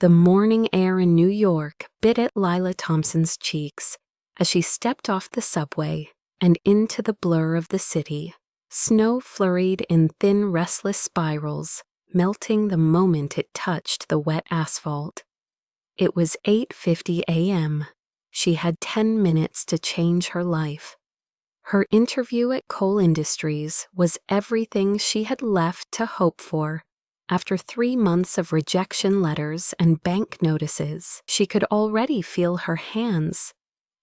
The morning air in New York bit at Lila Thompson's cheeks as she stepped off the subway and into the blur of the city. Snow flurried in thin, restless spirals, melting the moment it touched the wet asphalt. It was 8:50 a.m. She had 10 minutes to change her life. Her interview at Coal Industries was everything she had left to hope for. After 3 months of rejection letters and bank notices, she could already feel her hands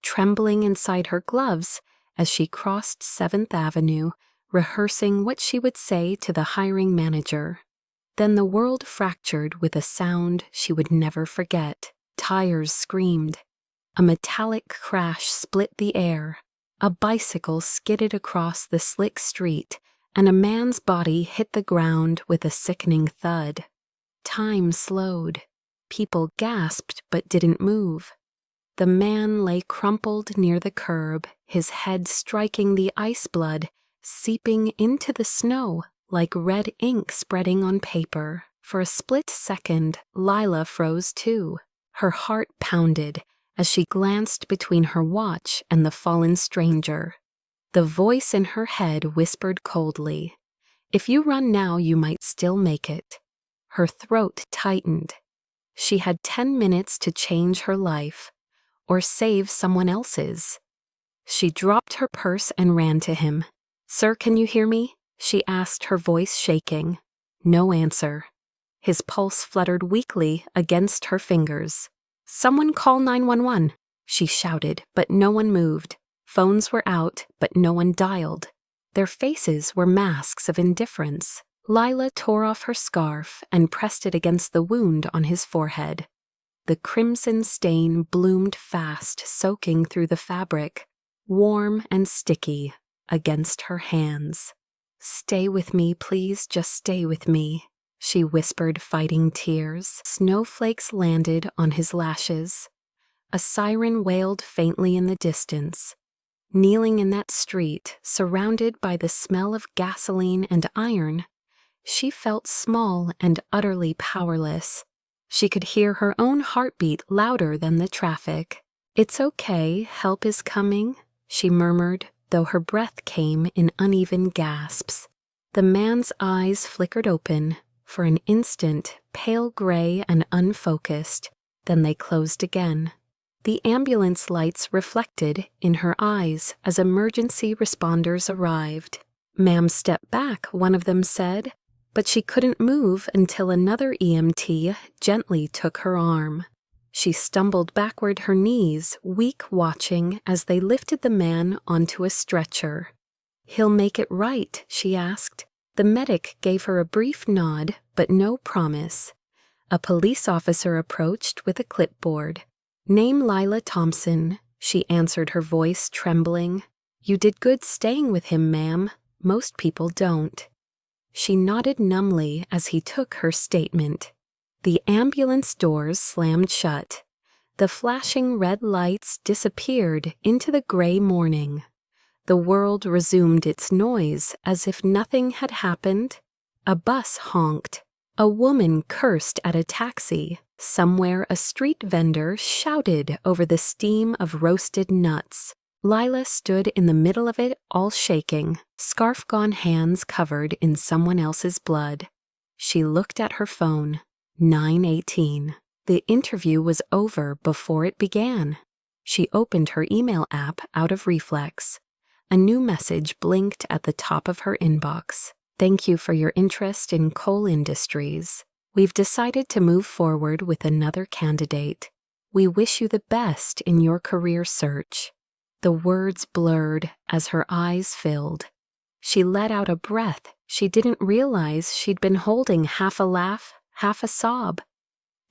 trembling inside her gloves as she crossed 7th Avenue, rehearsing what she would say to the hiring manager. Then the world fractured with a sound she would never forget. Tires screamed. A metallic crash split the air. A bicycle skidded across the slick street, and a man's body hit the ground with a sickening thud. Time slowed. People gasped but didn't move. The man lay crumpled near the curb, his head striking the ice blood, seeping into the snow like red ink spreading on paper. For a split second, Lila froze too. Her heart pounded as she glanced between her watch and the fallen stranger. The voice in her head whispered coldly, "If you run now, you might still make it." Her throat tightened. She had 10 minutes to change her life, or save someone else's. She dropped her purse and ran to him. "Sir, can you hear me?" she asked, her voice shaking. No answer. His pulse fluttered weakly against her fingers. "Someone call 911, she shouted, but no one moved. Phones were out, but no one dialed. Their faces were masks of indifference. Lila tore off her scarf and pressed it against the wound on his forehead. The crimson stain bloomed fast, soaking through the fabric, warm and sticky, against her hands. "Stay with me, please, just stay with me," she whispered, fighting tears. Snowflakes landed on his lashes. A siren wailed faintly in the distance. Kneeling in that street, surrounded by the smell of gasoline and iron, she felt small and utterly powerless. She could hear her own heartbeat louder than the traffic. "It's okay, help is coming," she murmured, though her breath came in uneven gasps. The man's eyes flickered open, for an instant pale gray and unfocused, then they closed again. The ambulance lights reflected in her eyes as emergency responders arrived. "Ma'am, step back," one of them said, but she couldn't move until another EMT gently took her arm. She stumbled backward, her knees weak, watching as they lifted the man onto a stretcher. "He'll make it right?" she asked. The medic gave her a brief nod, but no promise. A police officer approached with a clipboard. "Name Lila Thompson," she answered, her voice trembling. "You did good staying with him, ma'am. Most people don't." She nodded numbly as he took her statement. The ambulance doors slammed shut. The flashing red lights disappeared into the gray morning. The world resumed its noise as if nothing had happened. A bus honked. A woman cursed at a taxi. Somewhere a street vendor shouted over the steam of roasted nuts. Lila stood in the middle of it, all shaking, scarf-gone hands covered in someone else's blood. She looked at her phone. 9:18. The interview was over before it began. She opened her email app out of reflex. A new message blinked at the top of her inbox. "Thank you for your interest in Coal Industries. We've decided to move forward with another candidate. We wish you the best in your career search." The words blurred as her eyes filled. She let out a breath she didn't realize she'd been holding, half a laugh, half a sob.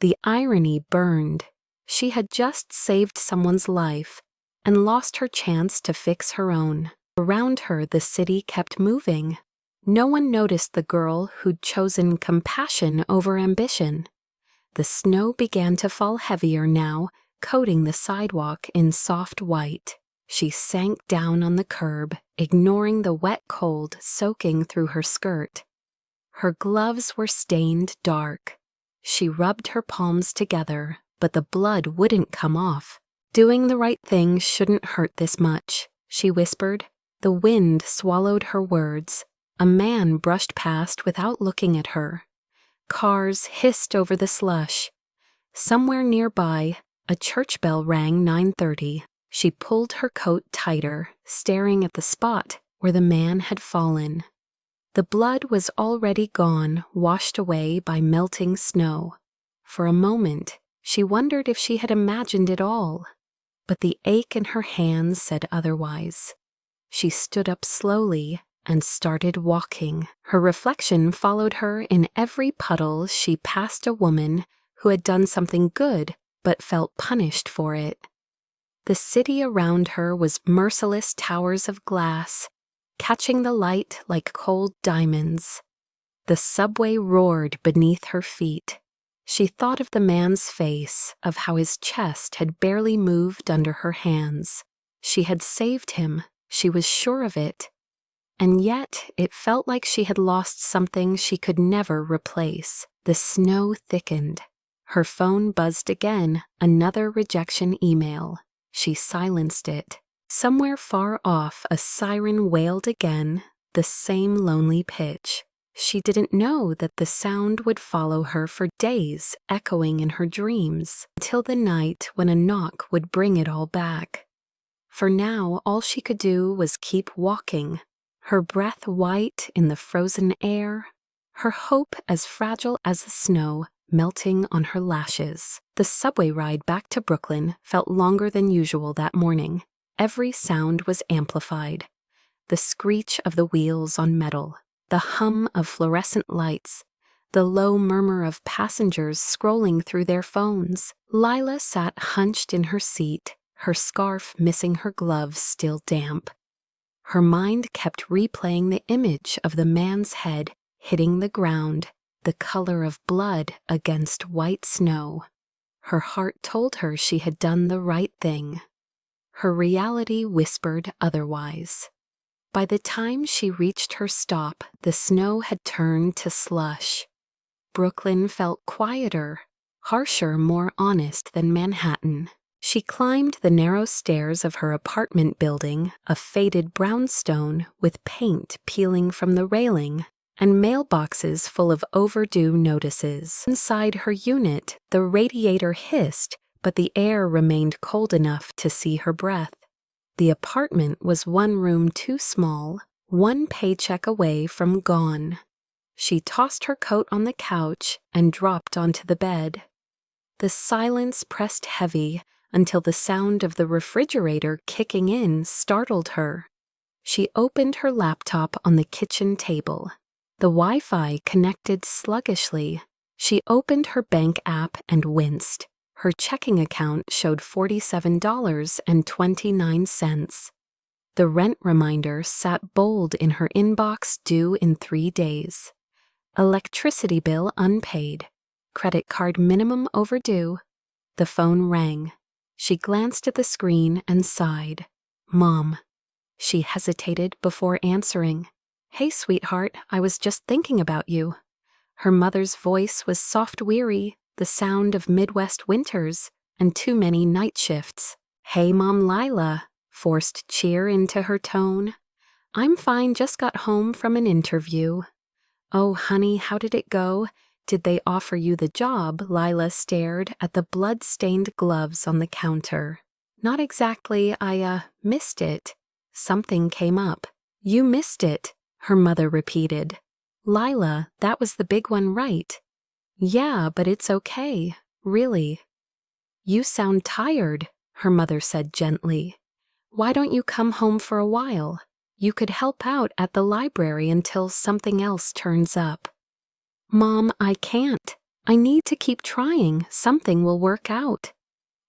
The irony burned. She had just saved someone's life and lost her chance to fix her own. Around her, the city kept moving. No one noticed the girl who'd chosen compassion over ambition. The snow began to fall heavier now, coating the sidewalk in soft white. She sank down on the curb, ignoring the wet cold soaking through her skirt. Her gloves were stained dark. She rubbed her palms together, but the blood wouldn't come off. Doing the right thing shouldn't hurt this much, she whispered. The wind swallowed her words. A man brushed past without looking at her. Cars hissed over the slush. Somewhere nearby, a church bell rang 9:30. She pulled her coat tighter, staring at the spot where the man had fallen. The blood was already gone, washed away by melting snow. For a moment, she wondered if she had imagined it all. But the ache in her hands said otherwise. She stood up slowly and started walking. Her reflection followed her in every puddle. She passed a woman who had done something good but felt punished for it. The city around her was merciless towers of glass, catching the light like cold diamonds. The subway roared beneath her feet. She thought of the man's face, of how his chest had barely moved under her hands. She had saved him, she was sure of it. And yet it felt like she had lost something she could never replace. The snow thickened. Her phone buzzed again, another rejection email. She silenced it. Somewhere far off, a siren wailed again, the same lonely pitch. She didn't know that the sound would follow her for days, echoing in her dreams, until the night when a knock would bring it all back. For now, all she could do was keep walking, her breath white in the frozen air, her hope as fragile as the snow melting on her lashes. The subway ride back to Brooklyn felt longer than usual that morning. Every sound was amplified. The screech of the wheels on metal, the hum of fluorescent lights, the low murmur of passengers scrolling through their phones. Lila sat hunched in her seat, her scarf missing her gloves still damp. Her mind kept replaying the image of the man's head hitting the ground, the color of blood against white snow. Her heart told her she had done the right thing. Her reality whispered otherwise. By the time she reached her stop, the snow had turned to slush. Brooklyn felt quieter, harsher, more honest than Manhattan. She climbed the narrow stairs of her apartment building, a faded brownstone with paint peeling from the railing, and mailboxes full of overdue notices. Inside her unit, the radiator hissed, but the air remained cold enough to see her breath. The apartment was one room too small, one paycheck away from gone. She tossed her coat on the couch and dropped onto the bed. The silence pressed heavy until the sound of the refrigerator kicking in startled her. She opened her laptop on the kitchen table. The Wi-Fi connected sluggishly. She opened her bank app and winced. Her checking account showed $47.29. The rent reminder sat bold in her inbox, due in 3 days. Electricity bill unpaid. Credit card minimum overdue. The phone rang. She glanced at the screen and sighed. Mom. She hesitated before answering. Hey, sweetheart, I was just thinking about you. Her mother's voice was soft, weary, the sound of Midwest winters and too many night shifts. Hey, Mom, Lila, forced cheer into her tone. I'm fine, just got home from an interview. Oh, honey, how did it go? Did they offer you the job? Lila stared at the blood-stained gloves on the counter. Not exactly, I missed it. Something came up. You missed it, her mother repeated. Lila, that was the big one, right? Yeah, but it's okay, really. You sound tired, her mother said gently. Why don't you come home for a while? You could help out at the library until something else turns up. Mom, I can't. I need to keep trying. Something will work out.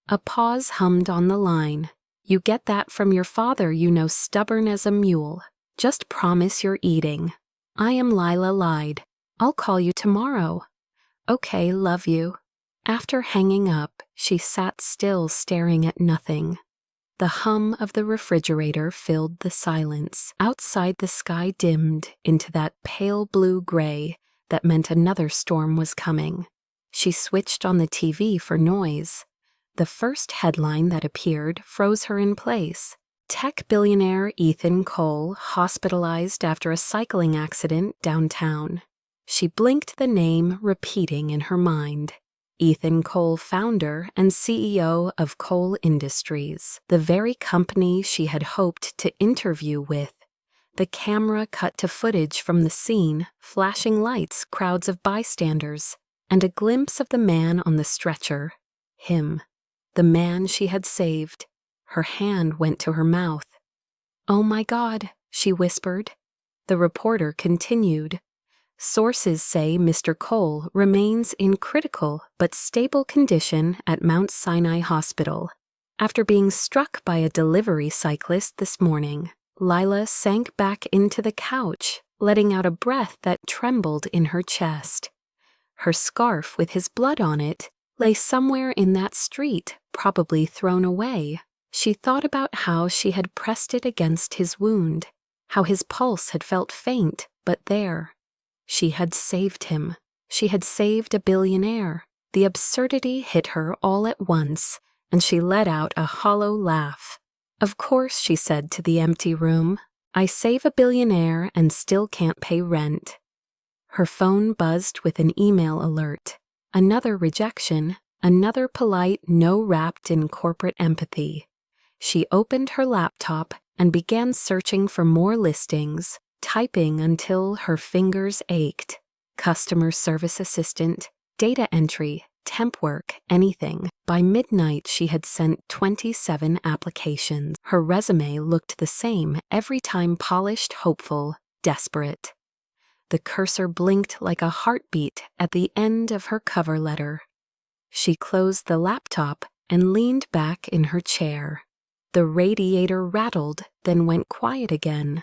A pause hummed on the line. You get that from your father, you know, stubborn as a mule. Just promise you're eating. I am Lila lied. I'll call you tomorrow. Okay, love you. After hanging up, she sat still staring at nothing. The hum of the refrigerator filled the silence. Outside, the sky dimmed into that pale blue gray that meant another storm was coming. She switched on the TV for noise. The first headline that appeared froze her in place. Tech billionaire Ethan Cole hospitalized after a cycling accident downtown. She blinked the name repeating in her mind. Ethan Cole, founder and CEO of Cole Industries, the very company she had hoped to interview with. The camera cut to footage from the scene, flashing lights, crowds of bystanders, and a glimpse of the man on the stretcher. Him. The man she had saved. Her hand went to her mouth. "Oh my God," she whispered. The reporter continued. Sources say Mr. Cole remains in critical but stable condition at Mount Sinai Hospital. After being struck by a delivery cyclist this morning, Lila sank back into the couch, letting out a breath that trembled in her chest. Her scarf with his blood on it lay somewhere in that street, probably thrown away. She thought about how she had pressed it against his wound, how his pulse had felt faint, but there. She had saved him. She had saved a billionaire. The absurdity hit her all at once, and she let out a hollow laugh. "Of course," she said to the empty room, "I save a billionaire and still can't pay rent." Her phone buzzed with an email alert. Another rejection, another polite no wrapped in corporate empathy. She opened her laptop and began searching for more listings, typing until her fingers ached. Customer service assistant, data entry, temp work, anything. By midnight, she had sent 27 applications. Her resume looked the same every time, polished, hopeful, desperate. The cursor blinked like a heartbeat at the end of her cover letter. She closed the laptop and leaned back in her chair. The radiator rattled, then went quiet again.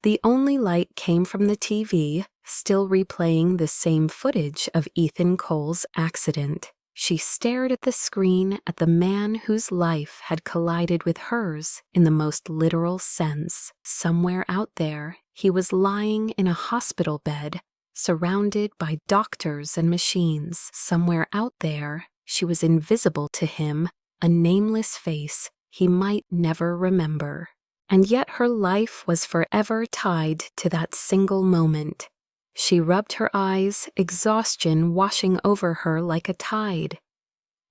The only light came from the TV, still replaying the same footage of Ethan Cole's accident. She stared at the screen at the man whose life had collided with hers in the most literal sense. Somewhere out there, he was lying in a hospital bed, surrounded by doctors and machines. Somewhere out there, she was invisible to him, a nameless face he might never remember. And yet her life was forever tied to that single moment. She rubbed her eyes, exhaustion washing over her like a tide.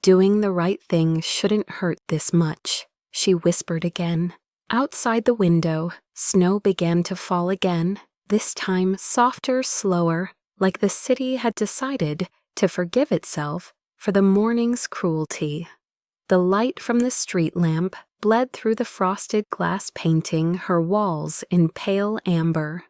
Doing the right thing shouldn't hurt this much, she whispered again. Outside the window, snow began to fall again, this time softer, slower, like the city had decided to forgive itself for the morning's cruelty. The light from the street lamp bled through the frosted glass, painting her walls in pale amber.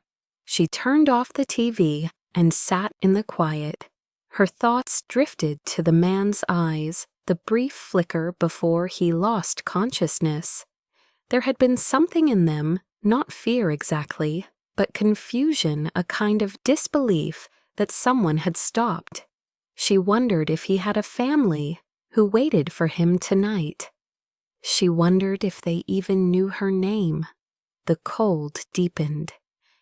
She turned off the TV and sat in the quiet. Her thoughts drifted to the man's eyes, the brief flicker before he lost consciousness. There had been something in them, not fear exactly, but confusion, a kind of disbelief that someone had stopped. She wondered if he had a family who waited for him tonight. She wondered if they even knew her name. The cold deepened.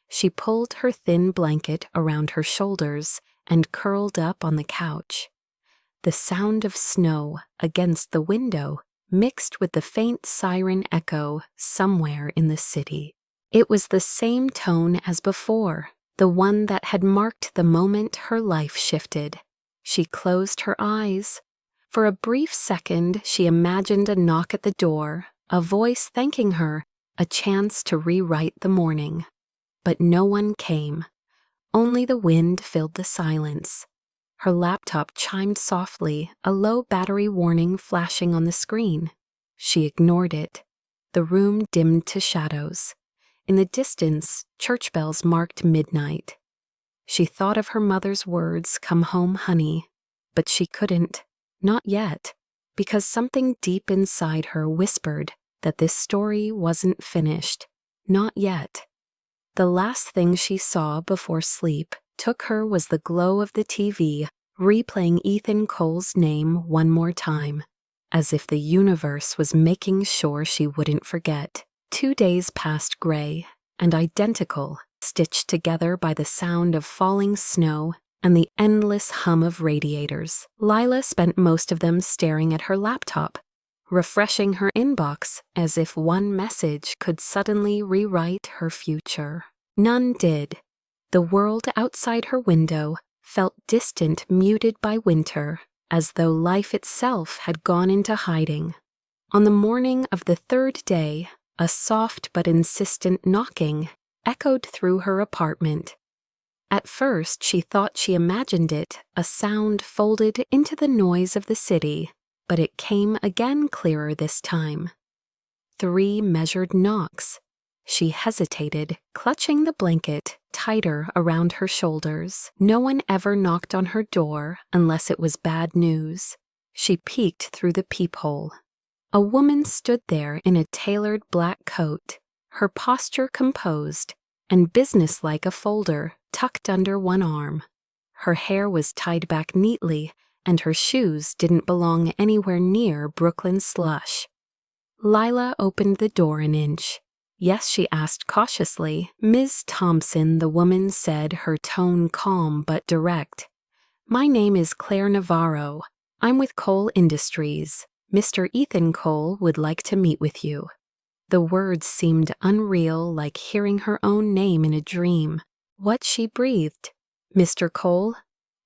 She pulled her thin blanket around her shoulders and curled up on the couch. The sound of snow against the window mixed with the faint siren echo somewhere in the city. It was the same tone as before, the one that had marked the moment her life shifted. She closed her eyes. For a brief second, she imagined a knock at the door, a voice thanking her, a chance to rewrite the morning. But no one came. Only the wind filled the silence. Her laptop chimed softly, a low battery warning flashing on the screen. She ignored it. The room dimmed to shadows. In the distance, church bells marked midnight. She thought of her mother's words, "Come home, honey," but she couldn't. Not yet, because something deep inside her whispered that this story wasn't finished. Not yet. The last thing she saw before sleep took her was the glow of the TV, replaying Ethan Cole's name one more time, as if the universe was making sure she wouldn't forget. 2 days passed gray and identical, stitched together by the sound of falling snow and the endless hum of radiators. Lila spent most of them staring at her laptop, refreshing her inbox as if one message could suddenly rewrite her future. None did. The world outside her window felt distant, muted by winter, as though life itself had gone into hiding. On the morning of the third day, a soft but insistent knocking echoed through her apartment. At first, she thought she imagined it, a sound folded into the noise of the city, but it came again clearer this time. 3 measured knocks. She hesitated, clutching the blanket tighter around her shoulders. No one ever knocked on her door unless it was bad news. She peeked through the peephole. A woman stood there in a tailored black coat, her posture composed and businesslike, a folder tucked under one arm. Her hair was tied back neatly, and her shoes didn't belong anywhere near Brooklyn slush. Lila opened the door an inch. Yes, she asked cautiously. Ms. Thompson, the woman said, her tone calm but direct. My name is Claire Navarro. I'm with Cole Industries. Mr. Ethan Cole would like to meet with you. The words seemed unreal, like hearing her own name in a dream. What she breathed. Mr. Cole?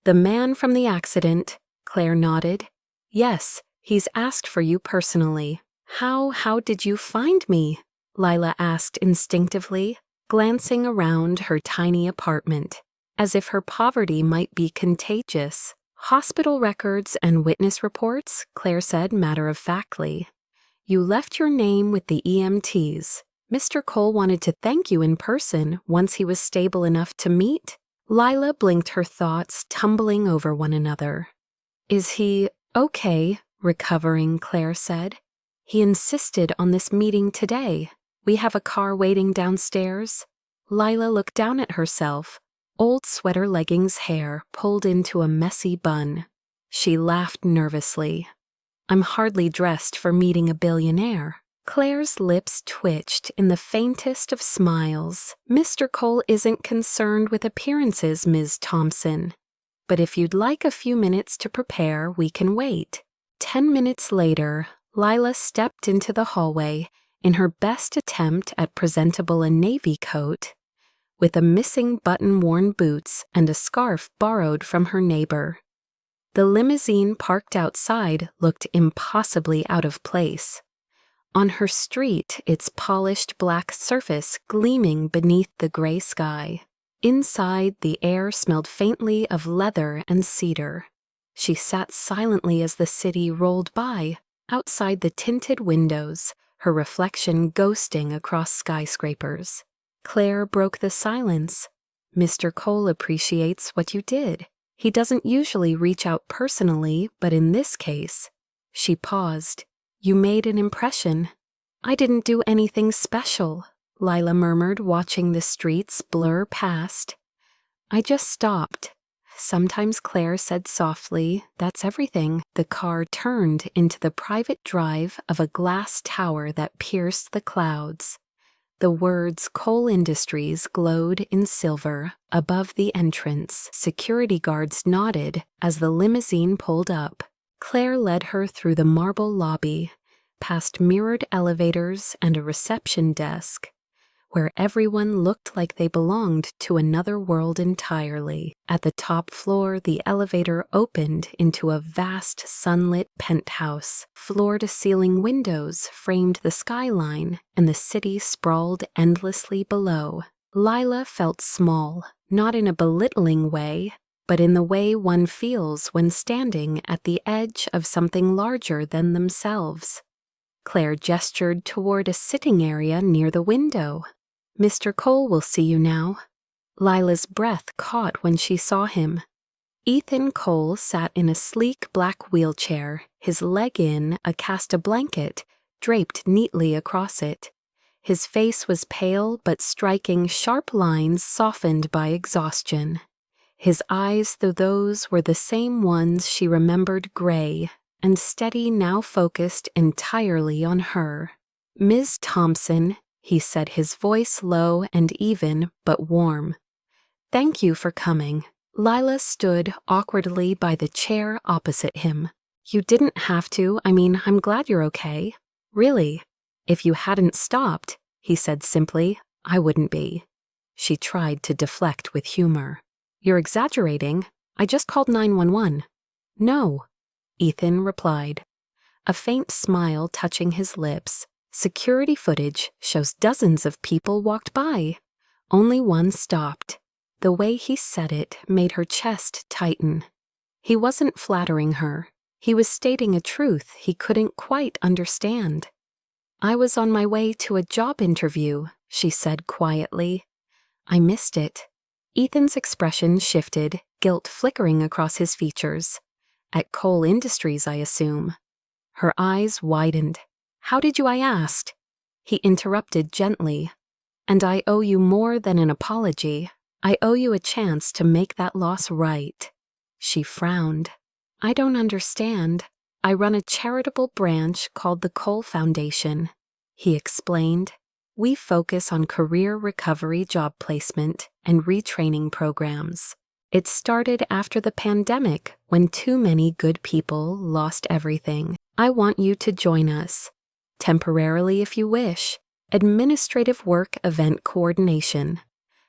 The man from the accident, Claire nodded. Yes, he's asked for you personally. How did you find me? Lila asked instinctively, glancing around her tiny apartment, as if her poverty might be contagious. Hospital records and witness reports, Claire said matter-of-factly. You left your name with the EMTs. Mr. Cole wanted to thank you in person once he was stable enough to meet. Lila blinked, her thoughts tumbling over one another. Is he okay? Recovering, Claire said. He insisted on this meeting today. We have a car waiting downstairs. Lila looked down at herself, old sweater leggings hair pulled into a messy bun. She laughed nervously. I'm hardly dressed for meeting a billionaire. Claire's lips twitched in the faintest of smiles. Mr. Cole isn't concerned with appearances, Ms. Thompson. But if you'd like a few minutes to prepare, we can wait. 10 minutes later, Lila stepped into the hallway in her best attempt at presentable a navy coat, with a missing button-worn boots and a scarf borrowed from her neighbor. The limousine parked outside looked impossibly out of place. On her street, its polished black surface gleaming beneath the gray sky. Inside, the air smelled faintly of leather and cedar. She sat silently as the city rolled by, outside the tinted windows, her reflection ghosting across skyscrapers. Claire broke the silence. Mr. Cole appreciates what you did. He doesn't usually reach out personally, but in this case, she paused. You made an impression. I didn't do anything special, Lila murmured, watching the streets blur past. I just stopped. Sometimes, Claire said softly, that's everything. The car turned into the private drive of a glass tower that pierced the clouds. The words Cole Industries glowed in silver above the entrance. Security guards nodded as the limousine pulled up. Claire led her through the marble lobby, past mirrored elevators and a reception desk, where everyone looked like they belonged to another world entirely. At the top floor, the elevator opened into a vast sunlit penthouse. Floor-to-ceiling windows framed the skyline, and the city sprawled endlessly below. Lila felt small, not in a belittling way, but in the way one feels when standing at the edge of something larger than themselves. Claire gestured toward a sitting area near the window. Mr. Cole will see you now. Lila's breath caught when she saw him. Ethan Cole sat in a sleek black wheelchair, his leg in a cast-a blanket draped neatly across it. His face was pale but striking sharp lines softened by exhaustion. His eyes, though those were the same ones she remembered, gray and steady, now focused entirely on her. Ms. Thompson, he said, his voice low and even but warm. Thank you for coming. Lila stood awkwardly by the chair opposite him. You didn't have to. I'm glad you're okay. Really. If you hadn't stopped, he said simply, I wouldn't be. She tried to deflect with humor. You're exaggerating. I just called 911. No, Ethan replied, a faint smile touching his lips. Security footage shows dozens of people walked by. Only one stopped. The way he said it made her chest tighten. He wasn't flattering her. He was stating a truth he couldn't quite understand. I was on my way to a job interview, she said quietly. I missed it. Ethan's expression shifted, guilt flickering across his features. At Coal Industries, I assume. Her eyes widened. How did you? I asked. He interrupted gently. And I owe you more than an apology. I owe you a chance to make that loss right. She frowned. I don't understand. I run a charitable branch called the Coal Foundation, he explained. We focus on career recovery, job placement, and retraining programs. It started after the pandemic when too many good people lost everything. I want you to join us. Temporarily if you wish. Administrative work, event coordination.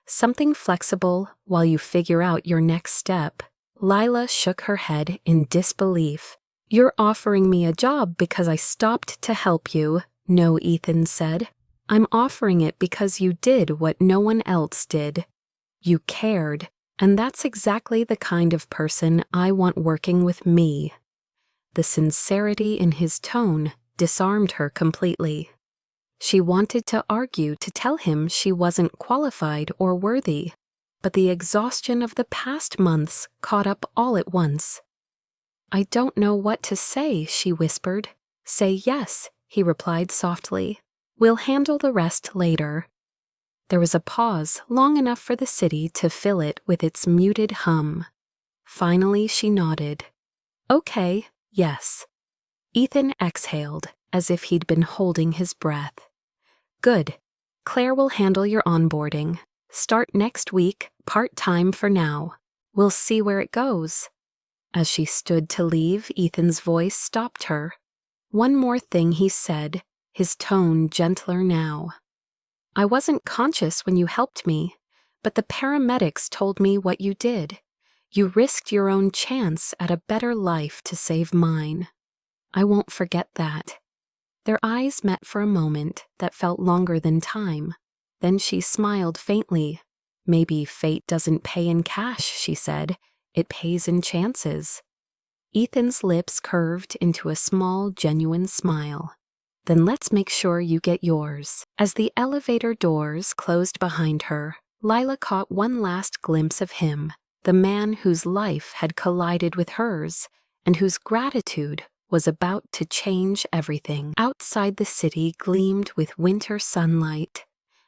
Something flexible while you figure out your next step. Lila shook her head in disbelief. You're offering me a job because I stopped to help you. No, Ethan said. I'm offering it because you did what no one else did. You cared, and that's exactly the kind of person I want working with me. The sincerity in his tone disarmed her completely. She wanted to argue to tell him she wasn't qualified or worthy, but the exhaustion of the past months caught up all at once. I don't know what to say, she whispered. Say yes, he replied softly. We'll handle the rest later. There was a pause long enough for the city to fill it with its muted hum. Finally, she nodded. Okay, yes. Ethan exhaled, as if he'd been holding his breath. Good. Claire will handle your onboarding. Start next week, part-time for now. We'll see where it goes. As she stood to leave, Ethan's voice stopped her. One more thing he said, his tone gentler now. I wasn't conscious when you helped me, but the paramedics told me what you did. You risked your own chance at a better life to save mine. I won't forget that. Their eyes met for a moment that felt longer than time. Then she smiled faintly. Maybe fate doesn't pay in cash, she said. It pays in chances. Ethan's lips curved into a small, genuine smile. Then let's make sure you get yours. As the elevator doors closed behind her, Lila caught one last glimpse of him, the man whose life had collided with hers, and whose gratitude was about to change everything. Outside the city gleamed with winter sunlight,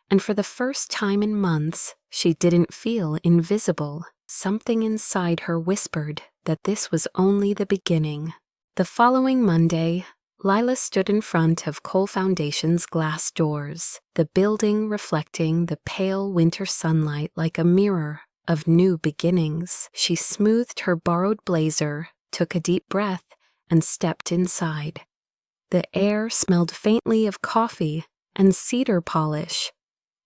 and for the first time in months, she didn't feel invisible. Something inside her whispered that this was only the beginning. The following Monday, Lila stood in front of Coal Foundation's glass doors, the building reflecting the pale winter sunlight like a mirror of new beginnings. She smoothed her borrowed blazer, took a deep breath, and stepped inside. The air smelled faintly of coffee and cedar polish.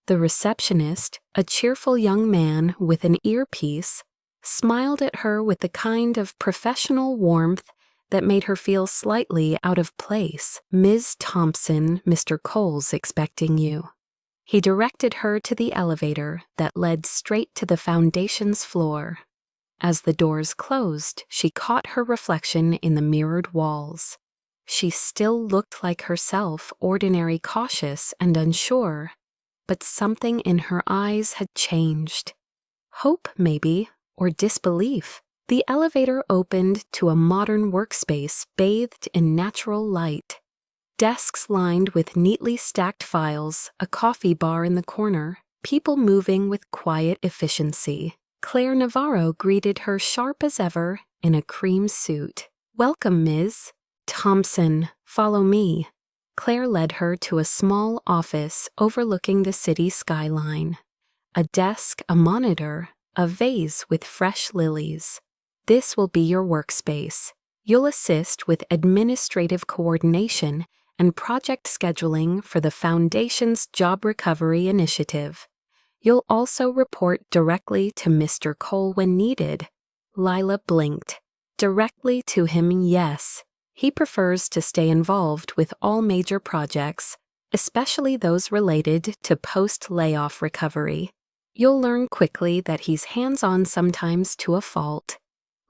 The receptionist, a cheerful young man with an earpiece, smiled at her with the kind of professional warmth that made her feel slightly out of place. Ms. Thompson, Mr. Cole's expecting you. He directed her to the elevator that led straight to the foundation's floor. As the doors closed, she caught her reflection in the mirrored walls. She still looked like herself, ordinary, cautious, and unsure, but something in her eyes had changed. Hope, maybe, or disbelief. The elevator opened to a modern workspace bathed in natural light. Desks lined with neatly stacked files, a coffee bar in the corner, people moving with quiet efficiency. Claire Navarro greeted her sharp as ever in a cream suit. Welcome, Ms. Thompson. Follow me. Claire led her to a small office overlooking the city skyline. A desk, a monitor, a vase with fresh lilies. This will be your workspace. You'll assist with administrative coordination and project scheduling for the Foundation's Job Recovery Initiative. You'll also report directly to Mr. Cole when needed. Lila blinked. Directly to him, yes. He prefers to stay involved with all major projects, especially those related to post-layoff recovery. You'll learn quickly that he's hands-on sometimes to a fault.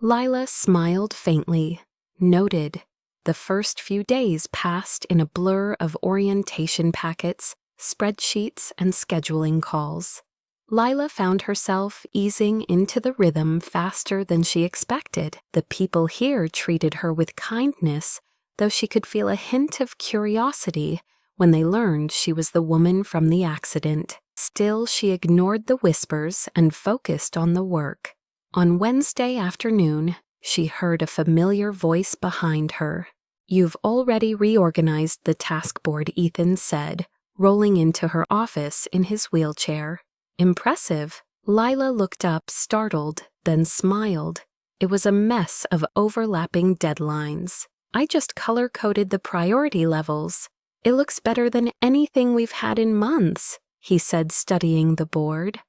Lila smiled faintly. Noted. The first few days passed in a blur of orientation packets, spreadsheets, and scheduling calls. Lila found herself easing into the rhythm faster than she expected. The people here treated her with kindness, though she could feel a hint of curiosity when they learned she was the woman from the accident. Still, she ignored the whispers and focused on the work. On Wednesday afternoon, she heard a familiar voice behind her. "You've already reorganized the task board," Ethan said, rolling into her office in his wheelchair. "Impressive." Lila looked up, startled, then smiled. It was a mess of overlapping deadlines. "I just color-coded the priority levels. It looks better than anything we've had in months," he said, studying the board.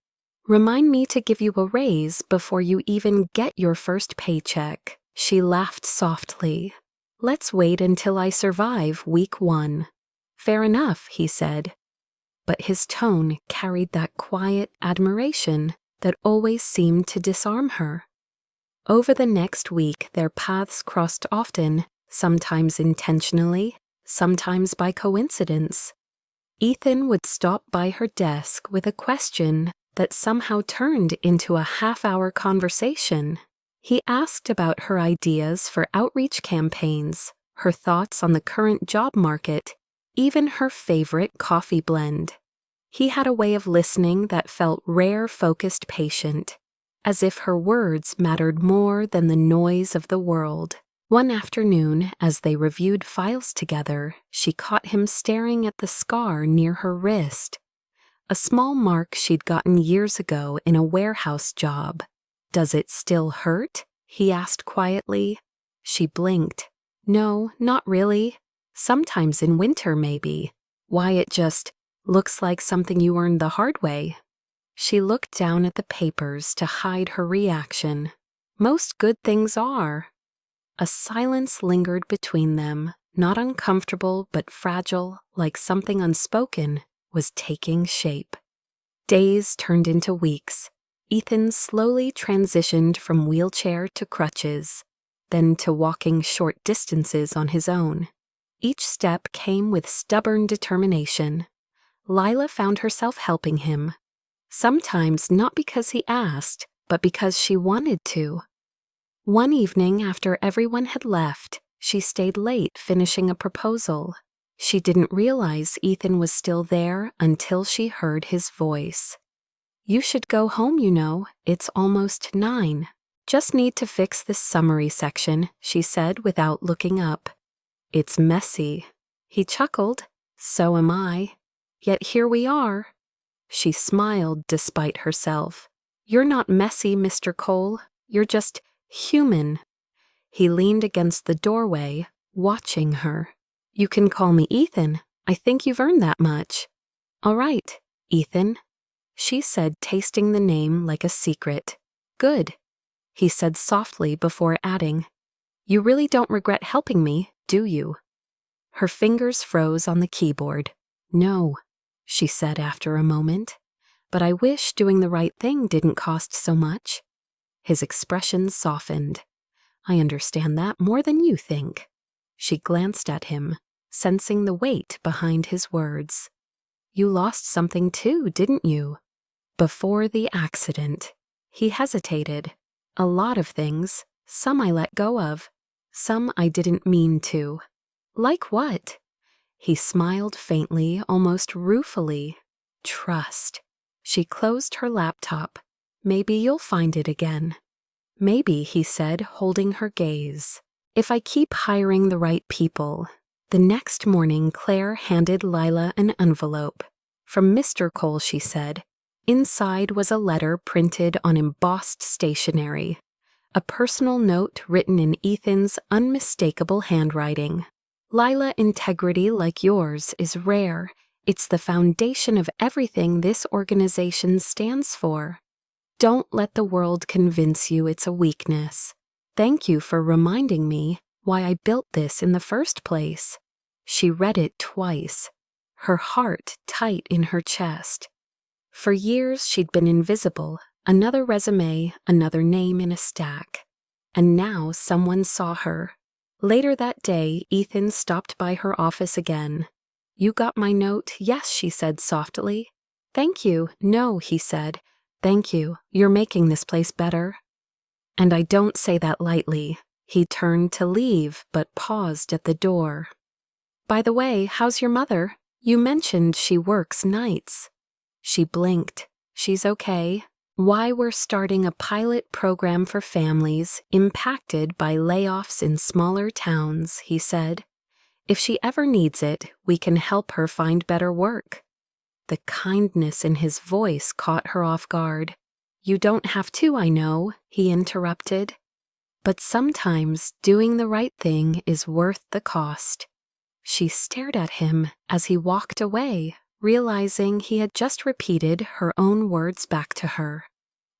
"Remind me to give you a raise before you even get your first paycheck." She laughed softly. "Let's wait until I survive week 1. "Fair enough," he said. But his tone carried that quiet admiration that always seemed to disarm her. Over the next week, their paths crossed often, sometimes intentionally, sometimes by coincidence. Ethan would stop by her desk with a question that somehow turned into a half-hour conversation. He asked about her ideas for outreach campaigns, her thoughts on the current job market, even her favorite coffee blend. He had a way of listening that felt rare, focused, patient, as if her words mattered more than the noise of the world. One afternoon, as they reviewed files together, she caught him staring at the scar near her wrist. A small mark she'd gotten years ago in a warehouse job. "Does it still hurt?" he asked quietly. She blinked. "No, not really. Sometimes in winter, maybe. Why, it just looks like something you earned the hard way." She looked down at the papers to hide her reaction. "Most good things are." A silence lingered between them, not uncomfortable but fragile, like something unspoken was taking shape. Days turned into weeks. Ethan slowly transitioned from wheelchair to crutches, then to walking short distances on his own. Each step came with stubborn determination. Lila found herself helping him, sometimes not because he asked, but because she wanted to. One evening after everyone had left, she stayed late finishing a proposal. She didn't realize Ethan was still there until she heard his voice. "You should go home, you know. It's almost 9. Just need to fix this summary section," she said without looking up. "It's messy." He chuckled. "So am I. Yet here we are." She smiled despite herself. "You're not messy, Mr. Cole. You're just human." He leaned against the doorway, watching her. "You can call me Ethan. I think you've earned that much." "All right, Ethan," she said, tasting the name like a secret. "Good," he said softly before adding, "You really don't regret helping me, do you?" Her fingers froze on the keyboard. "No," she said after a moment, "but I wish doing the right thing didn't cost so much." His expression softened. "I understand that more than you think." She glanced at him, sensing the weight behind his words. "You lost something too, didn't you?" "Before the accident." He hesitated. "A lot of things. Some I let go of. Some I didn't mean to." "Like what?" He smiled faintly, almost ruefully. "Trust." She closed her laptop. "Maybe you'll find it again." "Maybe," he said, holding her gaze. "If I keep hiring the right people." The next morning, Claire handed Lila an envelope. "From Mr. Cole," she said. Inside was a letter printed on embossed stationery, a personal note written in Ethan's unmistakable handwriting. Lila, integrity like yours is rare. It's the foundation of everything this organization stands for. Don't let the world convince you it's a weakness. Thank you for reminding me why I built this in the first place. She read it twice, her heart tight in her chest. For years she'd been invisible, another resume, another name in a stack. And now someone saw her. Later that day, Ethan stopped by her office again. "You got my note?" "Yes," she said softly. "Thank you." "No," he said. "Thank you. You're making this place better." "And I don't say that lightly." He turned to leave, but paused at the door. "By the way, how's your mother? You mentioned she works nights." She blinked. "She's okay. Why, we're starting a pilot program for families impacted by layoffs in smaller towns," he said. "If she ever needs it, we can help her find better work." The kindness in his voice caught her off guard. "You don't have to, I know," he interrupted. "But sometimes doing the right thing is worth the cost." She stared at him as he walked away, realizing he had just repeated her own words back to her.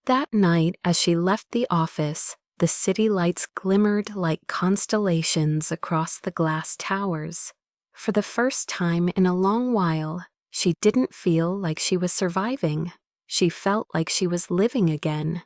That night, as she left the office, the city lights glimmered like constellations across the glass towers. For the first time in a long while, she didn't feel like she was surviving. She felt like she was living again.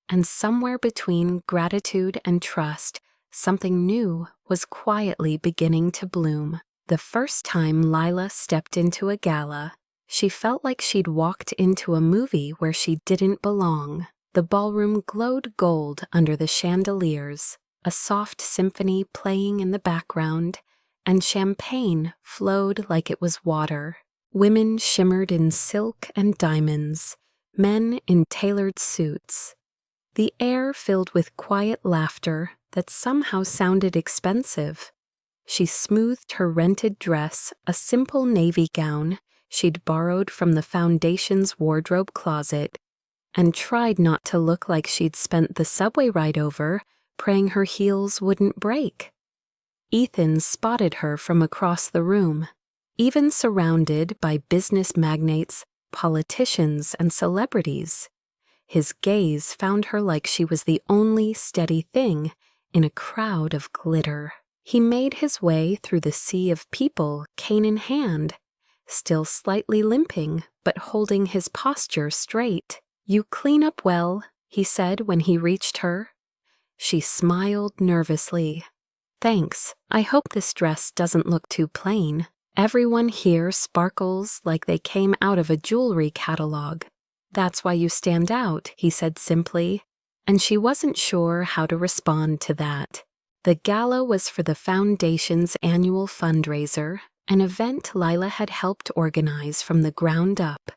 And somewhere between gratitude and trust, something new was quietly beginning to bloom. The first time Lila stepped into a gala, she felt like she'd walked into a movie where she didn't belong. The ballroom glowed gold under the chandeliers, a soft symphony playing in the background, and champagne flowed like it was water. Women shimmered in silk and diamonds, men in tailored suits. The air filled with quiet laughter that somehow sounded expensive. She smoothed her rented dress, a simple navy gown she'd borrowed from the foundation's wardrobe closet, and tried not to look like she'd spent the subway ride over praying her heels wouldn't break. Ethan spotted her from across the room. Even surrounded by business magnates, politicians, and celebrities, his gaze found her like she was the only steady thing in a crowd of glitter. He made his way through the sea of people, cane in hand, still slightly limping, but holding his posture straight. "You clean up well," he said when he reached her. She smiled nervously. "Thanks. I hope this dress doesn't look too plain. Everyone here sparkles like they came out of a jewelry catalog." "That's why you stand out," he said simply, and she wasn't sure how to respond to that. The gala was for the Foundation's annual fundraiser, an event Lila had helped organize from the ground up.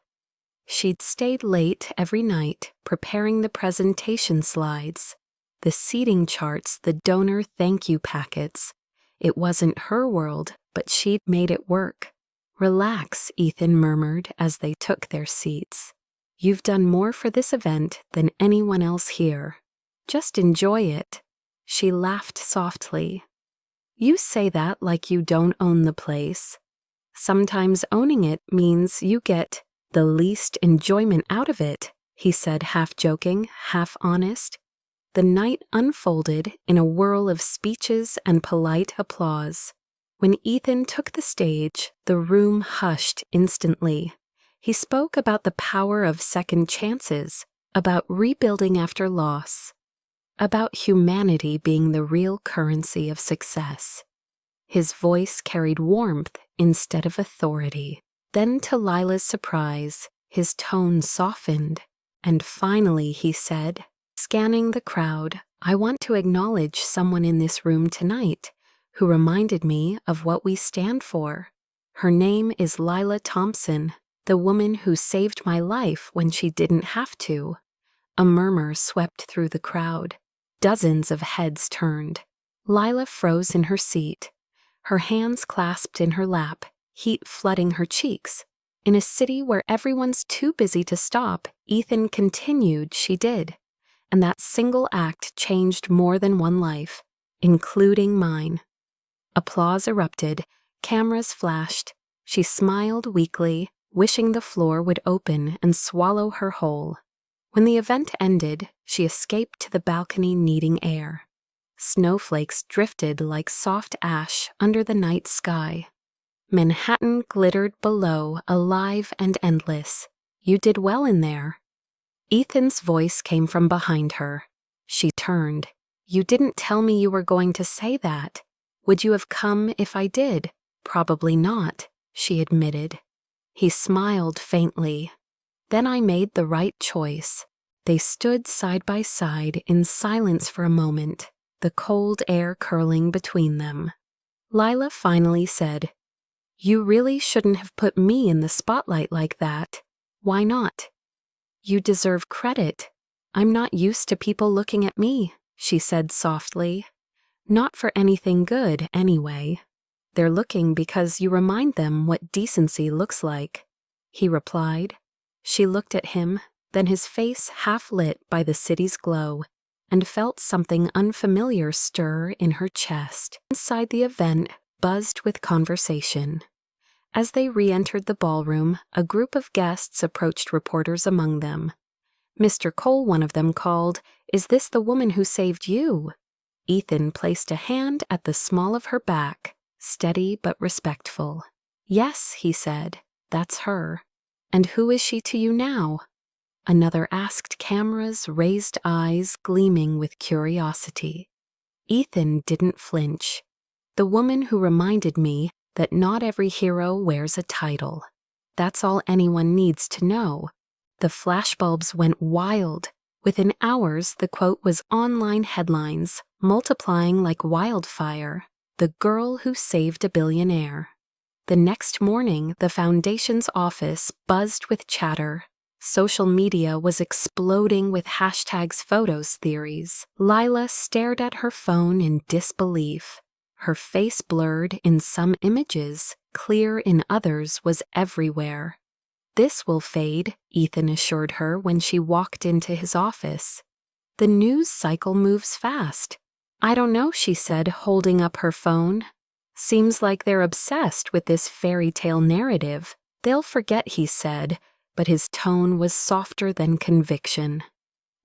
She'd stayed late every night, preparing the presentation slides, the seating charts, the donor thank you packets. It wasn't her world, but she'd made it work. "Relax," Ethan murmured as they took their seats. "You've done more for this event than anyone else here. Just enjoy it." She laughed softly. "You say that like you don't own the place. Sometimes owning it means you get the least enjoyment out of it," he said, half joking, half honest. The night unfolded in a whirl of speeches and polite applause. When Ethan took the stage, the room hushed instantly. He spoke about the power of second chances, about rebuilding after loss, about humanity being the real currency of success. His voice carried warmth instead of authority. Then, to Lila's surprise, his tone softened, and finally he said, scanning the crowd, "I want to acknowledge someone in this room tonight who reminded me of what we stand for. Her name is Lila Thompson, the woman who saved my life when she didn't have to." A murmur swept through the crowd. Dozens of heads turned. Lila froze in her seat, her hands clasped in her lap, heat flooding her cheeks. In a city where everyone's too busy to stop, Ethan continued she did. And that single act changed more than one life, including mine. Applause erupted, cameras flashed. She smiled weakly, wishing the floor would open and swallow her whole. When the event ended, she escaped to the balcony needing air. Snowflakes drifted like soft ash under the night sky. Manhattan glittered below, alive and endless. You did well in there. Ethan's voice came from behind her. She turned. You didn't tell me you were going to say that. Would you have come if I did? Probably not, she admitted. He smiled faintly. Then I made the right choice. They stood side by side in silence for a moment, the cold air curling between them. Lila finally said, You really shouldn't have put me in the spotlight like that. Why not? You deserve credit. I'm not used to people looking at me, she said softly. Not for anything good, anyway. They're looking because you remind them what decency looks like, he replied. She looked at him, then his face half lit by the city's glow, and felt something unfamiliar stir in her chest. Inside the event buzzed with conversation. As they re-entered the ballroom, a group of guests approached reporters among them. Mr. Cole, one of them, called, Is this the woman who saved you? Ethan placed a hand at the small of her back, steady but respectful. Yes, he said, that's her. And who is she to you now? Another asked, cameras raised eyes gleaming with curiosity. Ethan didn't flinch. The woman who reminded me that not every hero wears a title. That's all anyone needs to know. The flashbulbs went wild. Within hours, the quote was online headlines, multiplying like wildfire. The girl who saved a billionaire. The next morning, the foundation's office buzzed with chatter. Social media was exploding with hashtags, photos, theories. Lila stared at her phone in disbelief. Her face blurred in some images, clear in others, was everywhere. This will fade, Ethan assured her when she walked into his office. The news cycle moves fast. I don't know, she said, holding up her phone. Seems like they're obsessed with this fairy tale narrative. They'll forget, he said, but his tone was softer than conviction.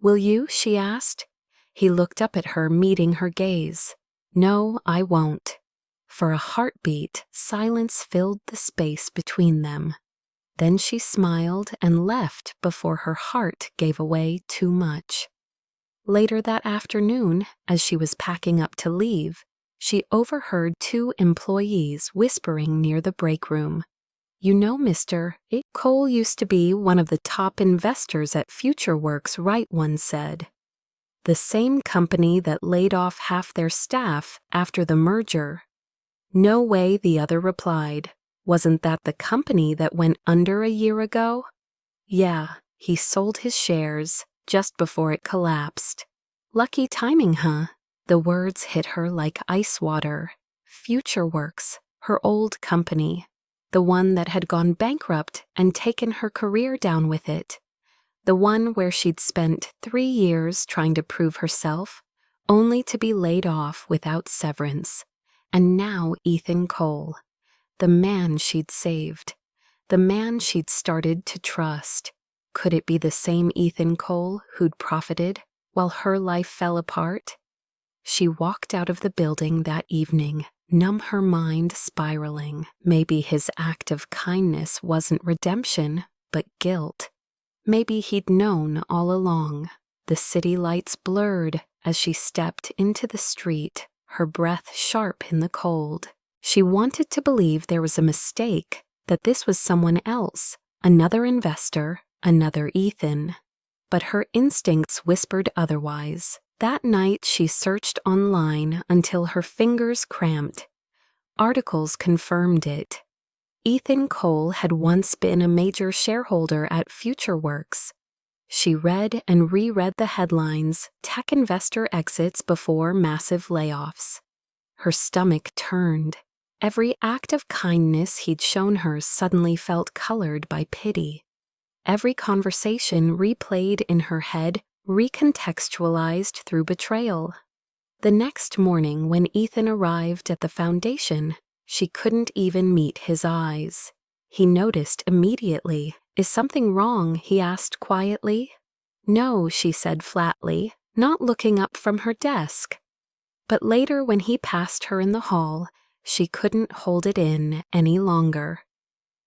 Will you? She asked. He looked up at her, meeting her gaze. No, I won't. For a heartbeat, silence filled the space between them. Then she smiled and left before her heart gave away too much. Later that afternoon, as she was packing up to leave, she overheard two employees whispering near the break room. You know, Mr. Cole used to be one of the top investors at FutureWorks, right? One said. The same company that laid off half their staff after the merger. No way, the other replied. Wasn't that the company that went under a year ago? Yeah, he sold his shares just before it collapsed. Lucky timing, huh? The words hit her like ice water. FutureWorks, her old company. The one that had gone bankrupt and taken her career down with it. The one where she'd spent 3 years trying to prove herself, only to be laid off without severance. And now Ethan Cole. The man she'd saved. The man she'd started to trust. Could it be the same Ethan Cole who'd profited while her life fell apart? She walked out of the building that evening, numb, her mind spiraling. Maybe his act of kindness wasn't redemption, but guilt. Maybe he'd known all along. The city lights blurred as she stepped into the street, her breath sharp in the cold. She wanted to believe there was a mistake, that this was someone else, another investor, another Ethan. But her instincts whispered otherwise. That night she searched online until her fingers cramped. Articles confirmed it. Ethan Cole had once been a major shareholder at FutureWorks. She read and reread the headlines, tech investor exits before massive layoffs. Her stomach turned. Every act of kindness he'd shown her suddenly felt colored by pity. Every conversation replayed in her head, recontextualized through betrayal. The next morning, when Ethan arrived at the foundation, she couldn't even meet his eyes. He noticed immediately. "Is something wrong?" he asked quietly. "No," she said flatly, not looking up from her desk. But later, when he passed her in the hall, she couldn't hold it in any longer.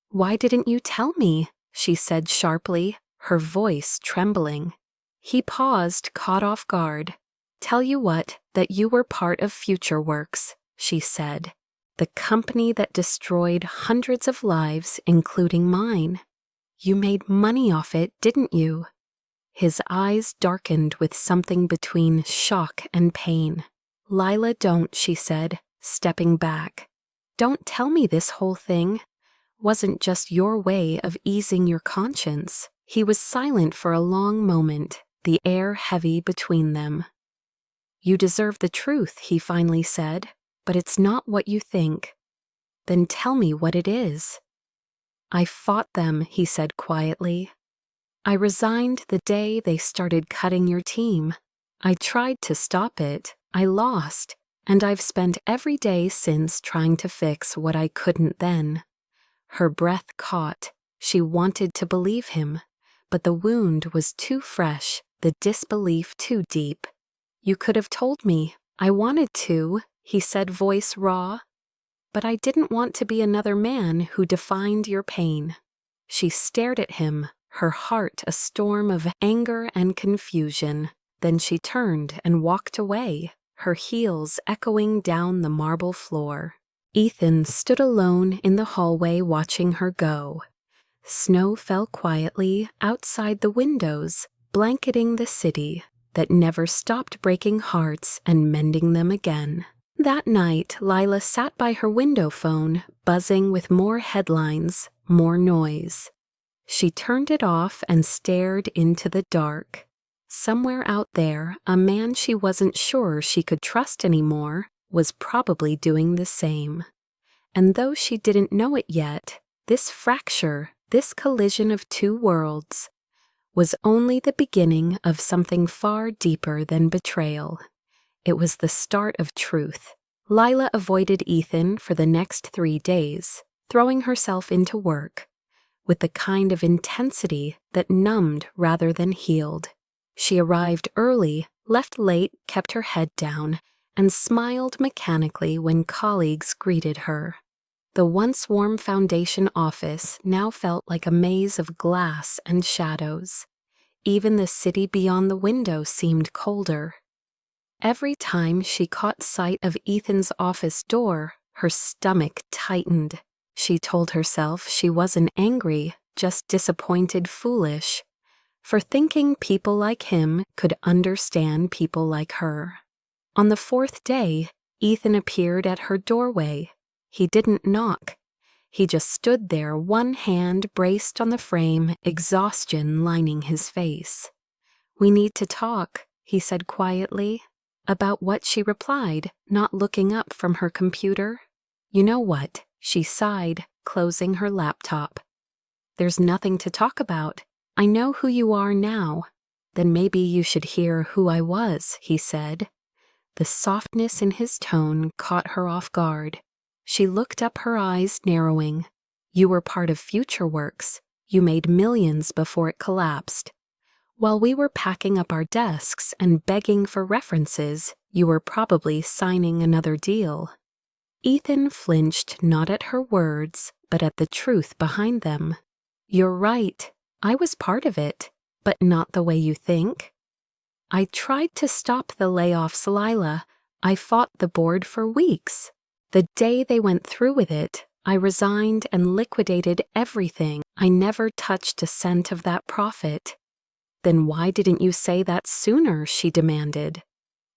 "Why didn't you tell me?" she said sharply, her voice trembling. He paused, caught off guard. "Tell you what, that you were part of FutureWorks," she said. "The company that destroyed hundreds of lives, including mine. You made money off it, didn't you?" His eyes darkened with something between shock and pain. "Lila, don't," she said, stepping back. "Don't tell me this whole thing wasn't just your way of easing your conscience." He was silent for a long moment, the air heavy between them. "You deserve the truth," he finally said, "but it's not what you think." "Then tell me what it is." "I fought them," he said quietly. "I resigned the day they started cutting your team. I tried to stop it. I lost, and I've spent every day since trying to fix what I couldn't then." Her breath caught. She wanted to believe him, but the wound was too fresh, the disbelief too deep. "You could have told me. I wanted to," he said, voice raw. "But I didn't want to be another man who defined your pain." She stared at him, her heart a storm of anger and confusion. Then she turned and walked away, her heels echoing down the marble floor. Ethan stood alone in the hallway watching her go. Snow fell quietly outside the windows, blanketing the city that never stopped breaking hearts and mending them again. That night, Lila sat by her window phone, buzzing with more headlines, more noise. She turned it off and stared into the dark. Somewhere out there, a man she wasn't sure she could trust anymore was probably doing the same. And though she didn't know it yet, this fracture, this collision of two worlds, was only the beginning of something far deeper than betrayal. It was the start of truth. Lila avoided Ethan for the next 3 days, throwing herself into work, with the kind of intensity that numbed rather than healed. She arrived early, left late, kept her head down, and smiled mechanically when colleagues greeted her. The once warm foundation office now felt like a maze of glass and shadows. Even the city beyond the window seemed colder. Every time she caught sight of Ethan's office door, her stomach tightened. She told herself she wasn't angry, just disappointed, foolish, for thinking people like him could understand people like her. On the 4th day, Ethan appeared at her doorway. He didn't knock. He just stood there, one hand braced on the frame, exhaustion lining his face. "We need to talk," he said quietly. "About what?" she replied, not looking up from her computer. "You know what?" she sighed, closing her laptop. "There's nothing to talk about. I know who you are now." "Then maybe you should hear who I was," he said. The softness in his tone caught her off guard. She looked up, her eyes narrowing. "You were part of FutureWorks. You made millions before it collapsed. While we were packing up our desks and begging for references, you were probably signing another deal." Ethan flinched not at her words, but at the truth behind them. "You're right. I was part of it, but not the way you think. I tried to stop the layoffs, Lila. I fought the board for weeks. The day they went through with it, I resigned and liquidated everything. I never touched a cent of that profit." "Then why didn't you say that sooner?" she demanded.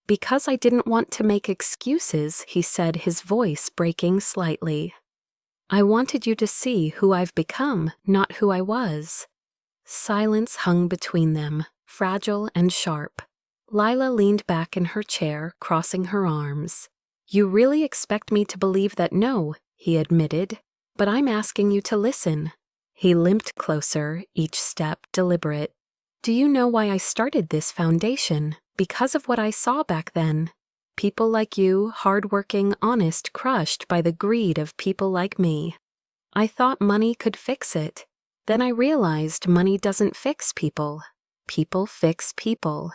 "Because I didn't want to make excuses," he said, his voice breaking slightly. "I wanted you to see who I've become, not who I was." Silence hung between them, fragile and sharp. Lila leaned back in her chair, crossing her arms. You really expect me to believe that? No, he admitted, but I'm asking you to listen. He limped closer, each step deliberate. Do you know why I started this foundation? Because of what I saw back then. People like you, hardworking, honest, crushed by the greed of people like me. I thought money could fix it. Then I realized money doesn't fix people. People fix people.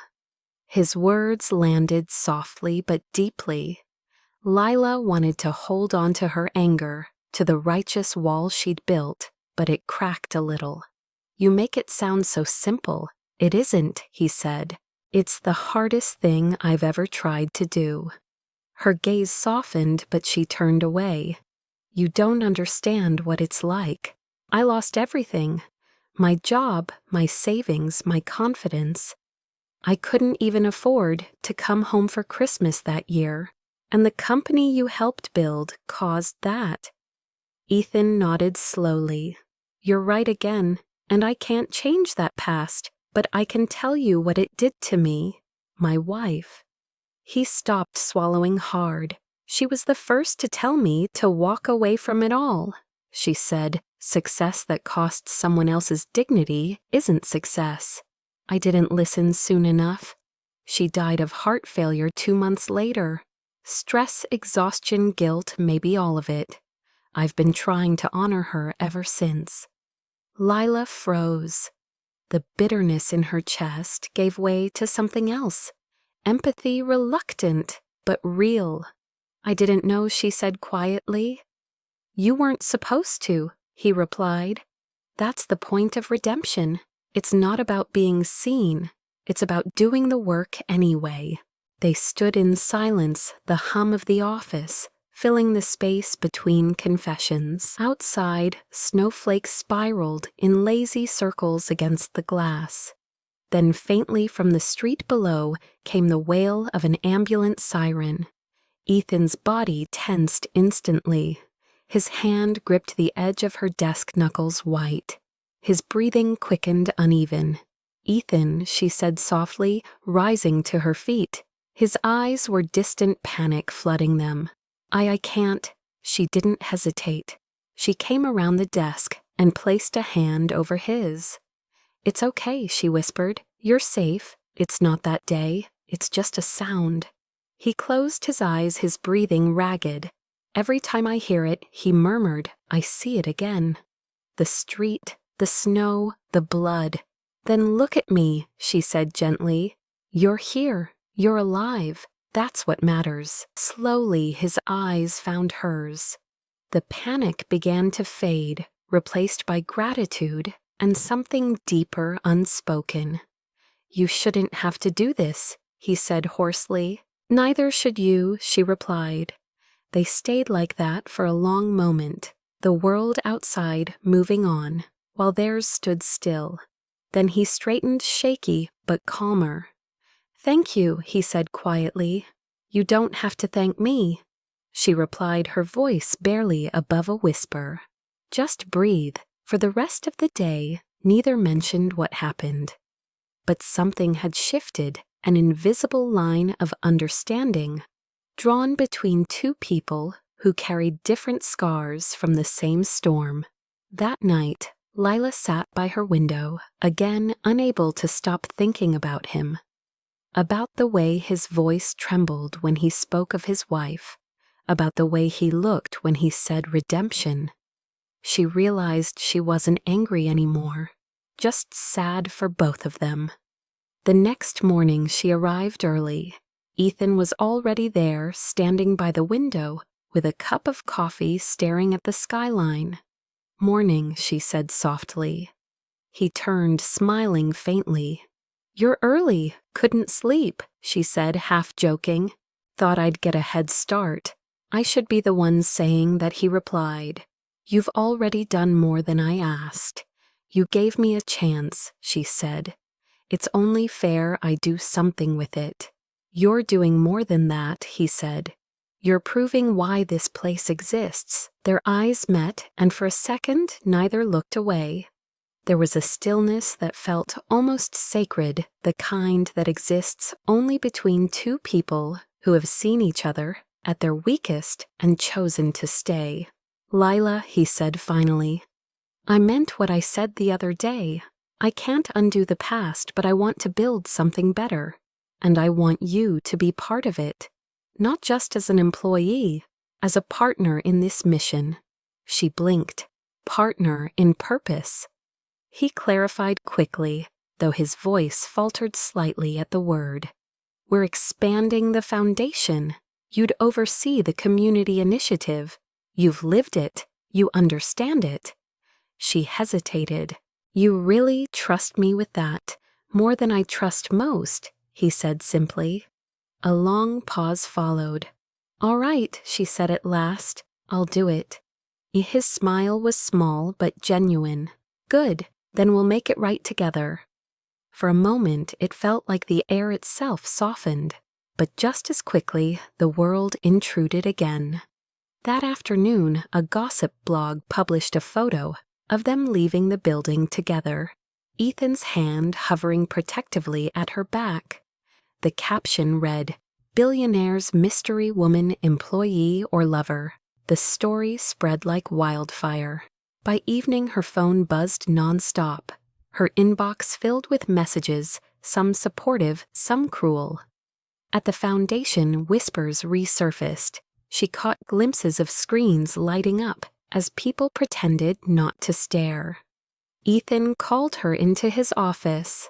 His words landed softly but deeply. Lila wanted to hold on to her anger, to the righteous wall she'd built, but it cracked a little. You make it sound so simple. It isn't, he said. It's the hardest thing I've ever tried to do. Her gaze softened, but she turned away. You don't understand what it's like. I lost everything. My job, my savings, my confidence. I couldn't even afford to come home for Christmas that year. And the company you helped build caused that. Ethan nodded slowly. You're right again, and I can't change that past, but I can tell you what it did to me, my wife. He stopped, swallowing hard. She was the first to tell me to walk away from it all. She said, success that costs someone else's dignity isn't success. I didn't listen soon enough. She died of heart failure 2 months later. Stress, exhaustion, guilt, maybe all of it. I've been trying to honor her ever since. Lila froze. The bitterness in her chest gave way to something else. Empathy, reluctant, but real. I didn't know, she said quietly. You weren't supposed to, he replied. That's the point of redemption. It's not about being seen. It's about doing the work anyway. They stood in silence, the hum of the office, filling the space between confessions. Outside, snowflakes spiraled in lazy circles against the glass. Then faintly from the street below came the wail of an ambulance siren. Ethan's body tensed instantly. His hand gripped the edge of her desk, knuckles white. His breathing quickened uneven. Ethan, she said softly, rising to her feet. His eyes were distant panic flooding them. I can't. She didn't hesitate. She came around the desk and placed a hand over his. It's okay, she whispered. You're safe. It's not that day. It's just a sound. He closed his eyes, his breathing ragged. Every time I hear it, he murmured, I see it again. The street, the snow, the blood. Then look at me, she said gently. You're here. You're alive. That's what matters. Slowly, his eyes found hers. The panic began to fade, replaced by gratitude and something deeper, unspoken. You shouldn't have to do this, he said hoarsely. Neither should you, she replied. They stayed like that for a long moment, the world outside moving on, while theirs stood still. Then he straightened, shaky but calmer. Thank you, he said quietly. You don't have to thank me, she replied, her voice barely above a whisper. Just breathe. For the rest of the day, neither mentioned what happened. But something had shifted, an invisible line of understanding, drawn between two people who carried different scars from the same storm. That night, Lila sat by her window, again unable to stop thinking about him. About the way his voice trembled when he spoke of his wife, about the way he looked when he said redemption. She realized she wasn't angry anymore, just sad for both of them. The next morning she arrived early. Ethan was already there, standing by the window, with a cup of coffee staring at the skyline. Morning, she said softly. He turned, smiling faintly. You're early. Couldn't sleep, she said, half joking. Thought I'd get a head start. I should be the one saying that, he replied. You've already done more than I asked. You gave me a chance, she said. It's only fair I do something with it. You're doing more than that, he said. You're proving why this place exists. Their eyes met, and for a second neither looked away. There was a stillness that felt almost sacred, the kind that exists only between two people who have seen each other at their weakest, and chosen to stay. "Lila," he said finally, "I meant what I said the other day. I can't undo the past, but I want to build something better. And I want you to be part of it. Not just as an employee, as a partner in this mission." She blinked. Partner in purpose. He clarified quickly, though his voice faltered slightly at the word. "We're expanding the foundation. You'd oversee the community initiative. You've lived it. You understand it." She hesitated. "You really trust me with that, more than I trust most," he said simply. A long pause followed. "All right," she said at last, "I'll do it." His smile was small but genuine. "Good, then we'll make it right together." For a moment it felt like the air itself softened, but just as quickly the world intruded again. That afternoon, a gossip blog published a photo of them leaving the building together, Ethan's hand hovering protectively at her back. The caption read, "Billionaire's mystery woman employee or lover." The story spread like wildfire. By evening her phone buzzed nonstop, her inbox filled with messages, some supportive, some cruel. At the foundation, whispers resurfaced. She caught glimpses of screens lighting up as people pretended not to stare. Ethan called her into his office.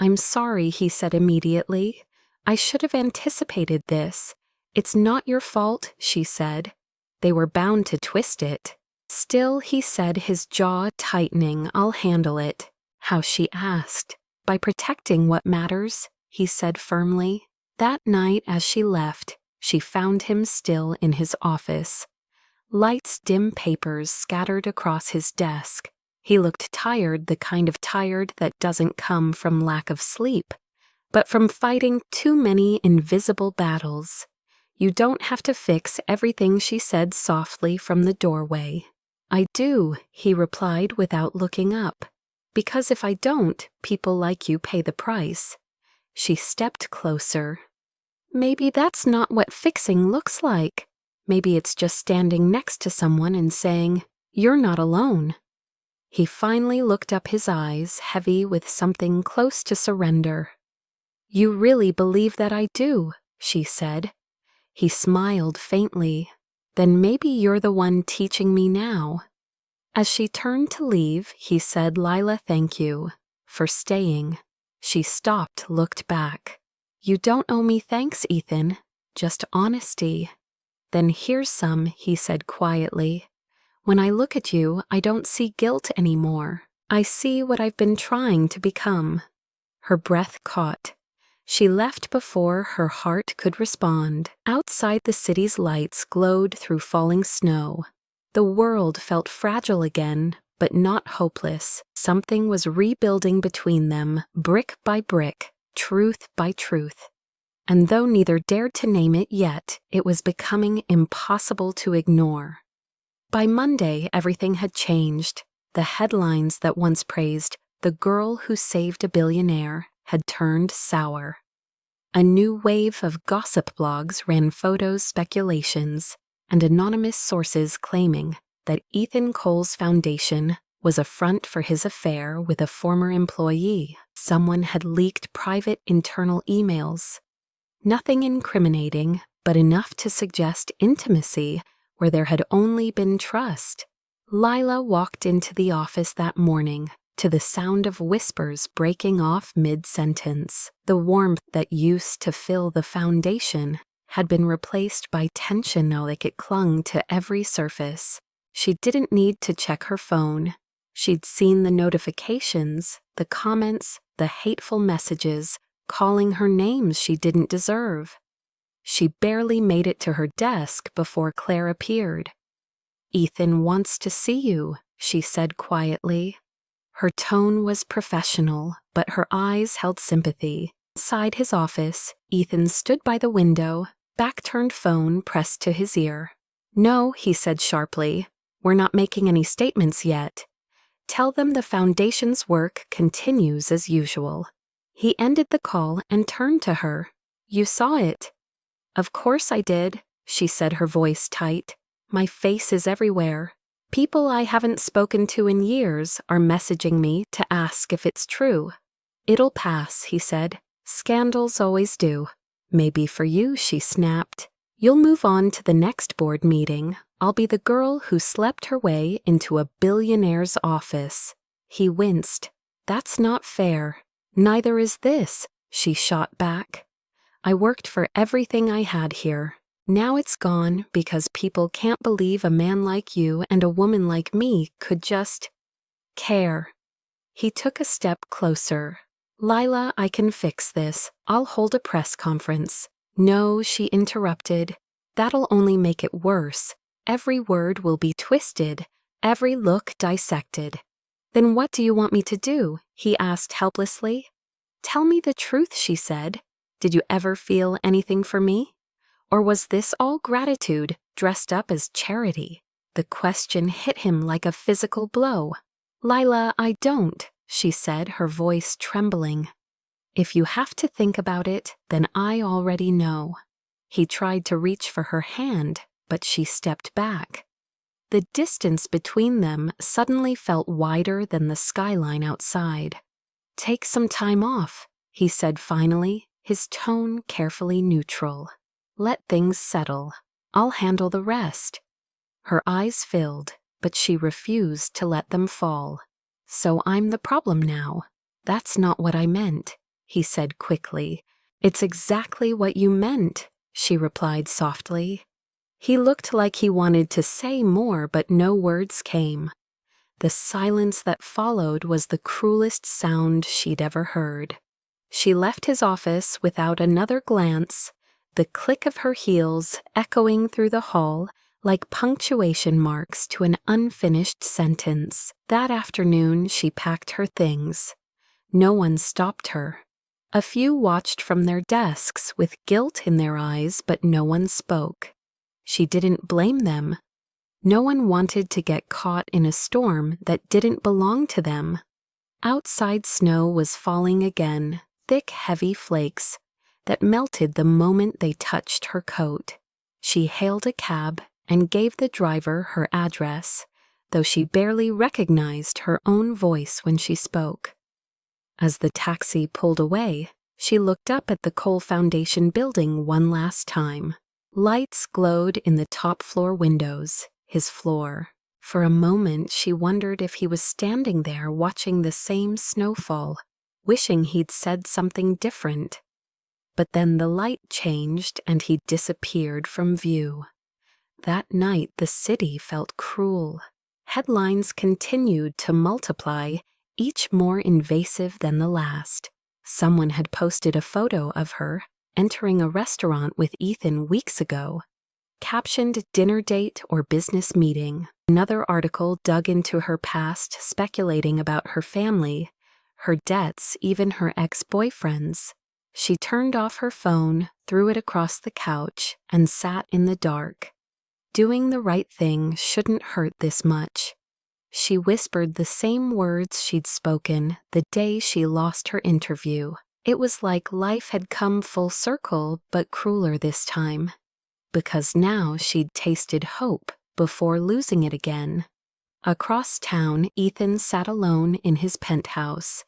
"I'm sorry," he said immediately. "I should have anticipated this. It's not your fault," she said. They were bound to twist it. "Still," he said, his jaw tightening, "I'll handle it." "How?" she asked. "By protecting what matters," he said firmly. That night as she left, she found him still in his office. Lights dim papers scattered across his desk. He looked tired, the kind of tired that doesn't come from lack of sleep, but from fighting too many invisible battles. "You don't have to fix everything," she said softly from the doorway. "I do," he replied without looking up. "Because if I don't, people like you pay the price." She stepped closer. "Maybe that's not what fixing looks like. Maybe it's just standing next to someone and saying, 'You're not alone.'" He finally looked up, his eyes heavy with something close to surrender. "You really believe that I do?" she said. He smiled faintly. "Then maybe you're the one teaching me now." As she turned to leave, he said, "Lila, thank you for staying." She stopped, looked back. "You don't owe me thanks, Ethan, just honesty." "Then here's some," he said quietly. "When I look at you, I don't see guilt anymore. I see what I've been trying to become." Her breath caught. She left before her heart could respond. Outside, the city's lights glowed through falling snow. The world felt fragile again, but not hopeless. Something was rebuilding between them, brick by brick, truth by truth. And though neither dared to name it yet, it was becoming impossible to ignore. By Monday, everything had changed. The headlines that once praised "the girl who saved a billionaire" had turned sour. A new wave of gossip blogs ran photos, speculations, and anonymous sources claiming that Ethan Cole's foundation was a front for his affair with a former employee. Someone had leaked private internal emails. Nothing incriminating, but enough to suggest intimacy where there had only been trust. Lila walked into the office that morning to the sound of whispers breaking off mid-sentence. The warmth that used to fill the foundation had been replaced by tension now like it clung to every surface. She didn't need to check her phone. She'd seen the notifications, the comments, the hateful messages, calling her names she didn't deserve. She barely made it to her desk before Claire appeared. "Ethan wants to see you," she said quietly. Her tone was professional, but her eyes held sympathy. Inside his office, Ethan stood by the window, back-turned phone pressed to his ear. "No," he said sharply, "we're not making any statements yet. Tell them the foundation's work continues as usual." He ended the call and turned to her. "You saw it." "Of course I did," she said, her voice tight. My face is everywhere. People I haven't spoken to in years are messaging me to ask if it's true. It'll pass, he said. Scandals always do. Maybe for you, she snapped. You'll move on to the next board meeting. I'll be the girl who slept her way into a billionaire's office. He winced. That's not fair. Neither is this, she shot back. I worked for everything I had here. Now it's gone because people can't believe a man like you and a woman like me could just care. He took a step closer. Lila, I can fix this. I'll hold a press conference. No, she interrupted. That'll only make it worse. Every word will be twisted, every look dissected. Then what do you want me to do? He asked helplessly. Tell me the truth, she said. Did you ever feel anything for me? Or was this all gratitude dressed up as charity? The question hit him like a physical blow. Lila, I don't, she said, her voice trembling. If you have to think about it, then I already know. He tried to reach for her hand, but she stepped back. The distance between them suddenly felt wider than the skyline outside. Take some time off, he said finally, his tone carefully neutral. Let things settle. I'll handle the rest. Her eyes filled, but she refused to let them fall. So I'm the problem now. That's not what I meant, he said quickly. It's exactly what you meant, she replied softly. He looked like he wanted to say more, but no words came. The silence that followed was the cruelest sound she'd ever heard. She left his office without another glance, the click of her heels echoing through the hall like punctuation marks to an unfinished sentence. That afternoon, she packed her things. No one stopped her. A few watched from their desks with guilt in their eyes, but no one spoke. She didn't blame them. No one wanted to get caught in a storm that didn't belong to them. Outside snow was falling again, thick, heavy flakes that melted the moment they touched her coat. She hailed a cab and gave the driver her address, though she barely recognized her own voice when she spoke. As the taxi pulled away, she looked up at the Cole Foundation building one last time. Lights glowed in the top-floor windows, his floor. For a moment, she wondered if he was standing there watching the same snowfall, wishing he'd said something different. But then the light changed and he disappeared from view. That night, the city felt cruel. Headlines continued to multiply, each more invasive than the last. Someone had posted a photo of her entering a restaurant with Ethan weeks ago, captioned dinner date or business meeting. Another article dug into her past, speculating about her family, her debts, even her ex-boyfriends. She turned off her phone, threw it across the couch, and sat in the dark. Doing the right thing shouldn't hurt this much. She whispered the same words she'd spoken the day she lost her interview. It was like life had come full circle, but crueler this time. Because now she'd tasted hope before losing it again. Across town, Ethan sat alone in his penthouse.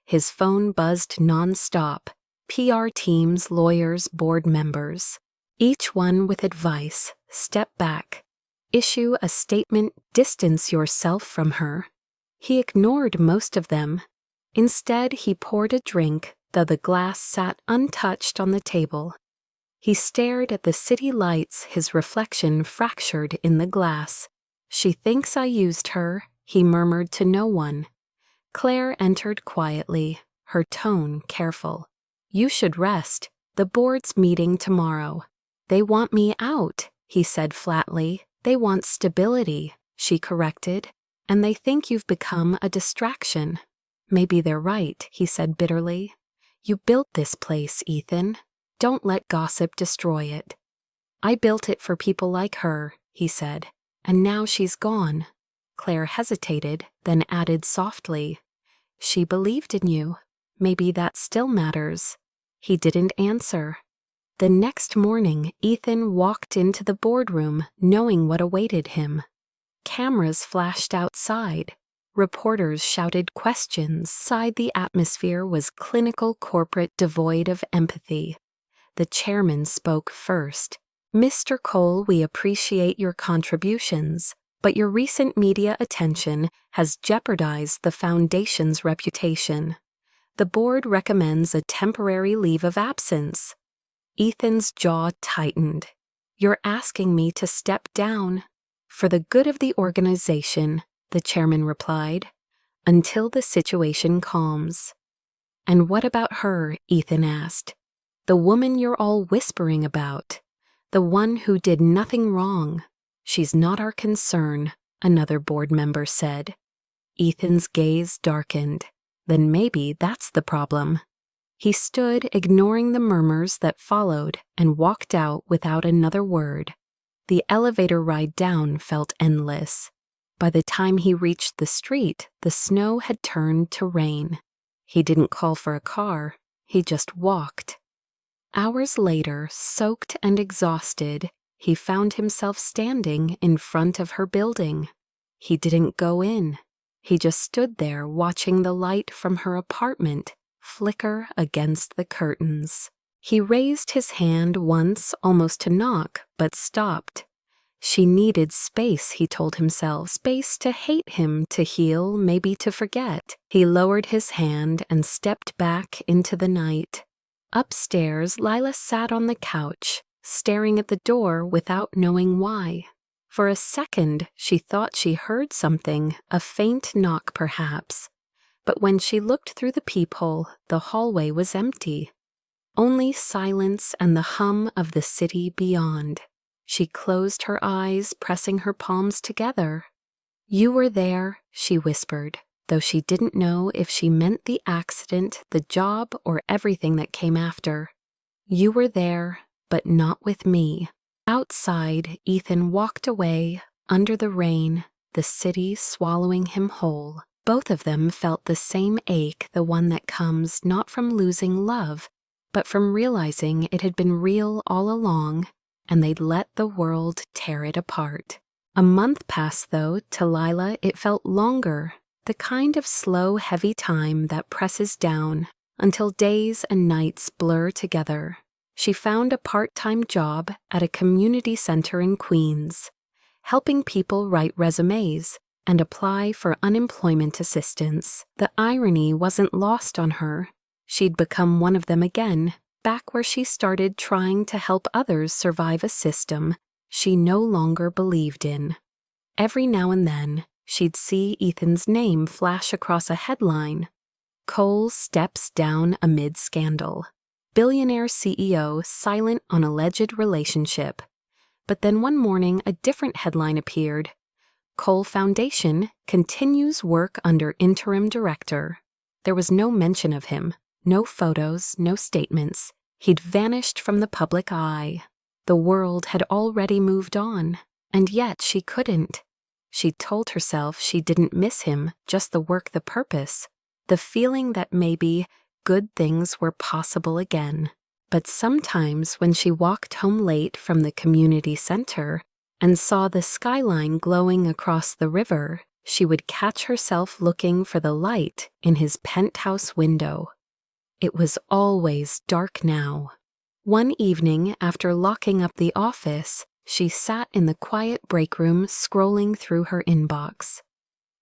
His phone buzzed non-stop. PR teams, lawyers, board members. Each one with advice. Step back. Issue a statement, distance yourself from her. He ignored most of them. Instead, he poured a drink, though the glass sat untouched on the table. He stared at the city lights, his reflection fractured in the glass. She thinks I used her, he murmured to no one. Claire entered quietly, her tone careful. You should rest. The board's meeting tomorrow. They want me out, he said flatly. They want stability, she corrected, and they think you've become a distraction. Maybe they're right, he said bitterly. You built this place, Ethan. Don't let gossip destroy it. I built it for people like her, he said, and now she's gone. Claire hesitated, then added softly, she believed in you. Maybe that still matters. He didn't answer. The next morning, Ethan walked into the boardroom knowing what awaited him. Cameras flashed outside. Reporters shouted questions. Inside, the atmosphere was clinical, corporate, devoid of empathy. The chairman spoke first. "Mr. Cole, we appreciate your contributions, but your recent media attention has jeopardized the foundation's reputation. The board recommends a temporary leave of absence." Ethan's jaw tightened. "You're asking me to step down?" "For the good of the organization," the chairman replied, "until the situation calms." "And what about her?" Ethan asked. "The woman you're all whispering about. The one who did nothing wrong." "She's not our concern," another board member said. Ethan's gaze darkened. Then maybe that's the problem. He stood, ignoring the murmurs that followed, and walked out without another word. The elevator ride down felt endless. By the time he reached the street, the snow had turned to rain. He didn't call for a car, he just walked. Hours later, soaked and exhausted, he found himself standing in front of her building. He didn't go in. He just stood there watching the light from her apartment flicker against the curtains. He raised his hand once, almost to knock, but stopped. She needed space, he told himself. Space to hate him, to heal, maybe to forget. He lowered his hand and stepped back into the night. Upstairs, Lila sat on the couch, staring at the door without knowing why. For a second, she thought she heard something, a faint knock perhaps. But when she looked through the peephole, the hallway was empty. Only silence and the hum of the city beyond. She closed her eyes, pressing her palms together. "You were there," she whispered, though she didn't know if she meant the accident, the job, or everything that came after. "You were there, but not with me." Outside, Ethan walked away, under the rain, the city swallowing him whole. Both of them felt the same ache, the one that comes not from losing love, but from realizing it had been real all along, and they'd let the world tear it apart. A month passed, though. To Lila, it felt longer, the kind of slow, heavy time that presses down until days and nights blur together. She found a part-time job at a community center in Queens, helping people write resumes and apply for unemployment assistance. The irony wasn't lost on her. She'd become one of them again, back where she started trying to help others survive a system she no longer believed in. Every now and then, she'd see Ethan's name flash across a headline. Cole steps down amid scandal. Billionaire CEO silent on alleged relationship. But then one morning, a different headline appeared. Cole Foundation continues work under interim director. There was no mention of him, no photos, no statements. He'd vanished from the public eye. The world had already moved on, and yet she couldn't. She told herself she didn't miss him, just the work, the purpose, the feeling that maybe good things were possible again. But sometimes when she walked home late from the community center and saw the skyline glowing across the river, she would catch herself looking for the light in his penthouse window. It was always dark now. One evening, after locking up the office, she sat in the quiet break room scrolling through her inbox.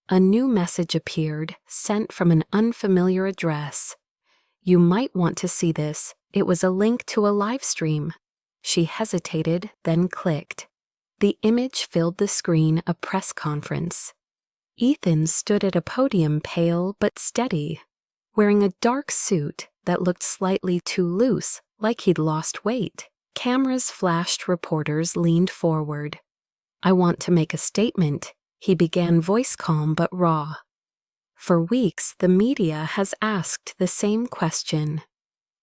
A new message appeared, sent from an unfamiliar address. "You might want to see this." It was a link to a live stream. She hesitated, then clicked. The image filled the screen, a press conference. Ethan stood at a podium, pale but steady, wearing a dark suit that looked slightly too loose, like he'd lost weight. Cameras flashed, reporters leaned forward. "I want to make a statement," he began, voice calm but raw. "For weeks, the media has asked the same question.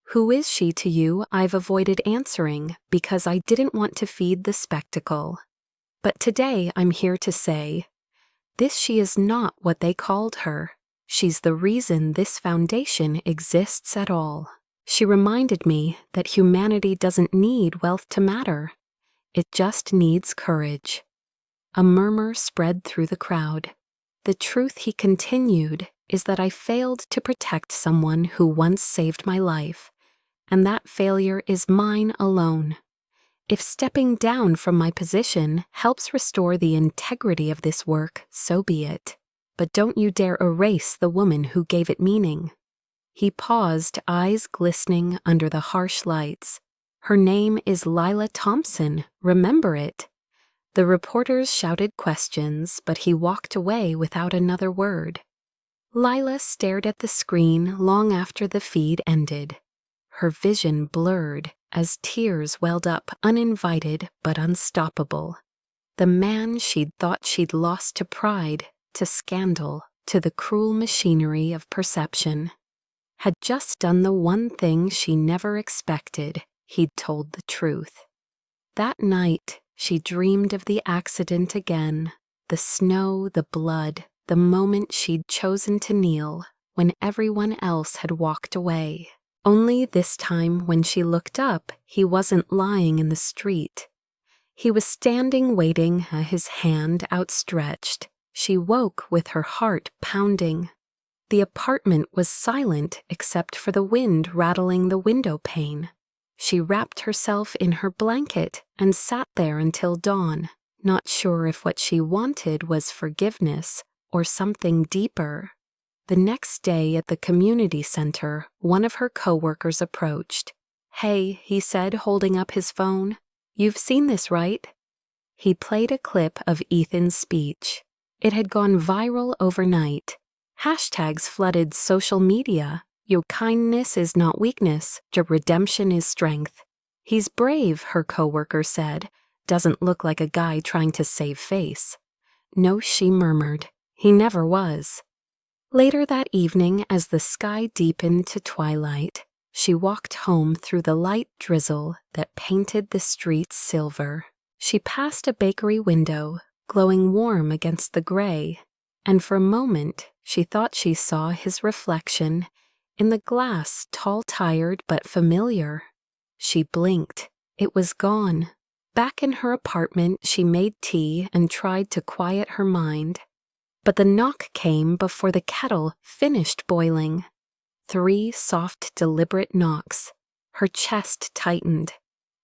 Who is she to you? I've avoided answering because I didn't want to feed the spectacle. But today I'm here to say, she is not what they called her. She's the reason this foundation exists at all." She reminded me that humanity doesn't need wealth to matter. It just needs courage. A murmur spread through the crowd. The truth, he continued, is that I failed to protect someone who once saved my life, and that failure is mine alone. If stepping down from my position helps restore the integrity of this work, so be it. But don't you dare erase the woman who gave it meaning. He paused, eyes glistening under the harsh lights. Her name is Lila Thompson, remember it. The reporters shouted questions, but he walked away without another word. Lila stared at the screen long after the feed ended. Her vision blurred as tears welled up, uninvited but unstoppable. The man she'd thought she'd lost to pride, to scandal, to the cruel machinery of perception, had just done the one thing she never expected. He'd told the truth. That night, she dreamed of the accident again, the snow, the blood, the moment she'd chosen to kneel when everyone else had walked away. Only this time, when she looked up, he wasn't lying in the street. He was standing waiting, his hand outstretched. She woke with her heart pounding. The apartment was silent except for the wind rattling the window pane. She wrapped herself in her blanket and sat there until dawn, not sure if what she wanted was forgiveness or something deeper. The next day at the community center, one of her coworkers approached. "Hey," he said, holding up his phone. "You've seen this, right?" He played a clip of Ethan's speech. It had gone viral overnight. Hashtags flooded social media. Your kindness is not weakness, your redemption is strength. "He's brave," her coworker said. "Doesn't look like a guy trying to save face." "No," she murmured. "He never was." Later that evening, as the sky deepened to twilight, she walked home through the light drizzle that painted the streets silver. She passed a bakery window, glowing warm against the gray, and for a moment she thought she saw his reflection in the glass, tall, tired, but familiar. She blinked. It was gone. Back in her apartment, she made tea and tried to quiet her mind. But the knock came before the kettle finished boiling. 3 soft, deliberate knocks. Her chest tightened.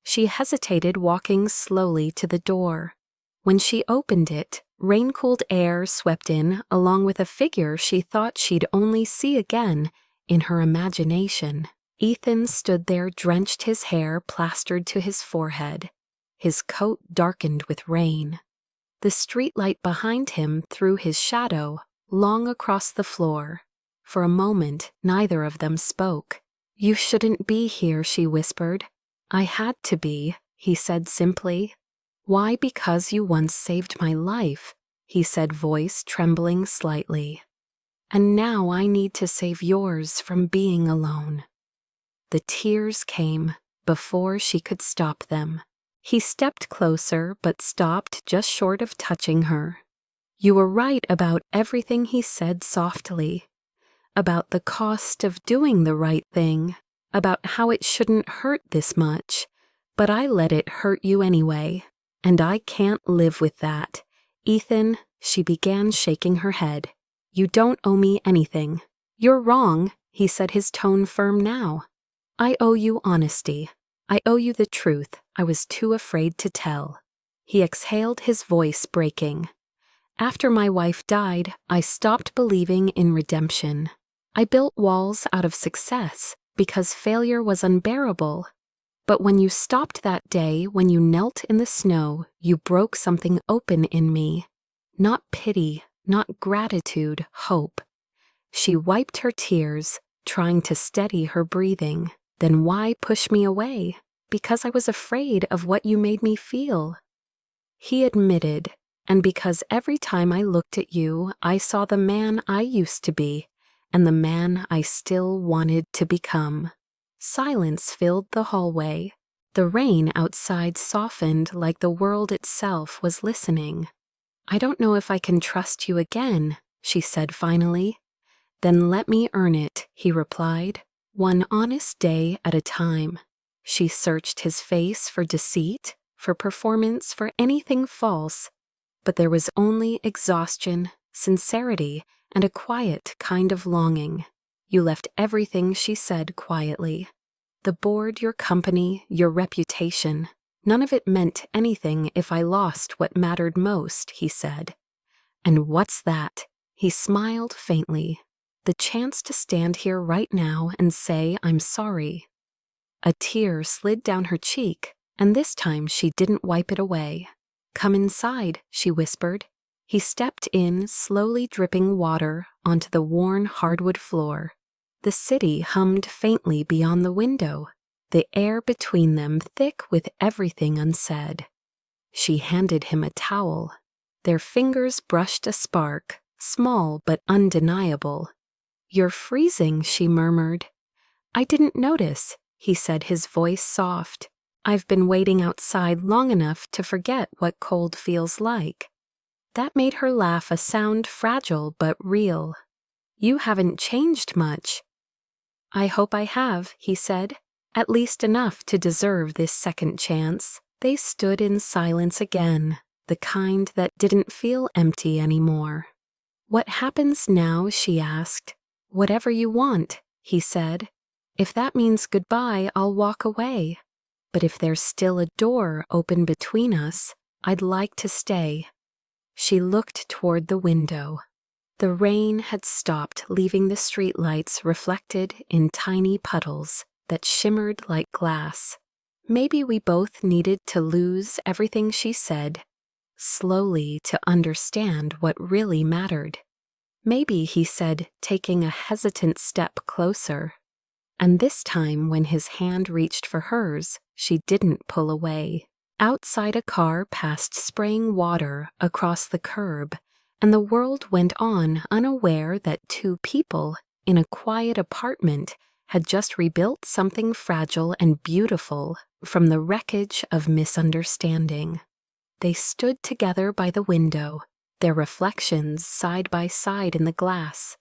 She hesitated, walking slowly to the door. When she opened it, rain-cooled air swept in, along with a figure she thought she'd only see again in her imagination. Ethan stood there, drenched, his hair plastered to his forehead. His coat darkened with rain. The streetlight behind him threw his shadow long across the floor. For a moment, neither of them spoke. "You shouldn't be here," she whispered. "I had to be," he said simply. "Why? Because you once saved my life," he said, voice trembling slightly. "And now I need to save yours from being alone." The tears came before she could stop them. He stepped closer, but stopped just short of touching her. "You were right about everything," he said softly. "About the cost of doing the right thing, about how it shouldn't hurt this much. But I let it hurt you anyway, and I can't live with that. Ethan," she began, shaking her head, "you don't owe me anything." "You're wrong," he said, his tone firm now. "I owe you honesty. I owe you the truth I was too afraid to tell." He exhaled, his voice breaking. "After my wife died, I stopped believing in redemption. I built walls out of success because failure was unbearable. But when you stopped that day, when you knelt in the snow, you broke something open in me. Not pity, not gratitude, hope." She wiped her tears, trying to steady her breathing. "Then why push me away? Because I was afraid of what you made me feel." He admitted, "And because every time I looked at you, I saw the man I used to be, and the man I still wanted to become." Silence filled the hallway. The rain outside softened like the world itself was listening. "I don't know if I can trust you again," she said finally. "Then let me earn it," he replied. one honest day at a time. She searched his face for deceit, for performance, for anything false, but there was only exhaustion, sincerity, and a quiet kind of longing. You left everything, she said quietly. The board, your company, your reputation. None of it meant anything if I lost what mattered most, he said. And what's that? He smiled faintly. The chance to stand here right now and say I'm sorry. A tear slid down her cheek, and this time she didn't wipe it away. Come inside, she whispered. He stepped in, slowly dripping water onto the worn hardwood floor. The city hummed faintly beyond the window, the air between them thick with everything unsaid. She handed him a towel. Their fingers brushed a spark, small but undeniable. You're freezing, she murmured. I didn't notice, he said, his voice soft. I've been waiting outside long enough to forget what cold feels like. That made her laugh, a sound fragile but real. You haven't changed much. I hope I have, he said, at least enough to deserve this second chance. They stood in silence again, the kind that didn't feel empty anymore. What happens now? She asked. Whatever you want, he said. If that means goodbye, I'll walk away. But if there's still a door open between us, I'd like to stay. She looked toward the window. The rain had stopped, leaving the streetlights reflected in tiny puddles that shimmered like glass. Maybe we both needed to lose everything, she said, slowly, to understand what really mattered. Maybe, he said, taking a hesitant step closer. And this time, when his hand reached for hers, she didn't pull away. Outside, a car passed, spraying water across the curb, and the world went on, unaware that two people in a quiet apartment had just rebuilt something fragile and beautiful from the wreckage of misunderstanding. They stood together by the window, their reflections side by side in the glass.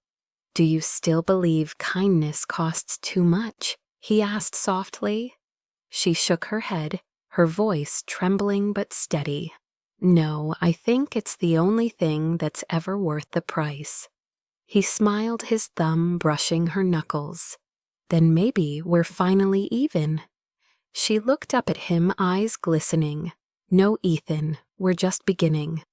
Do you still believe kindness costs too much? He asked softly. She shook her head, her voice trembling but steady. No, I think it's the only thing that's ever worth the price. He smiled, his thumb brushing her knuckles. Then maybe we're finally even. She looked up at him, eyes glistening. No, Ethan, we're just beginning.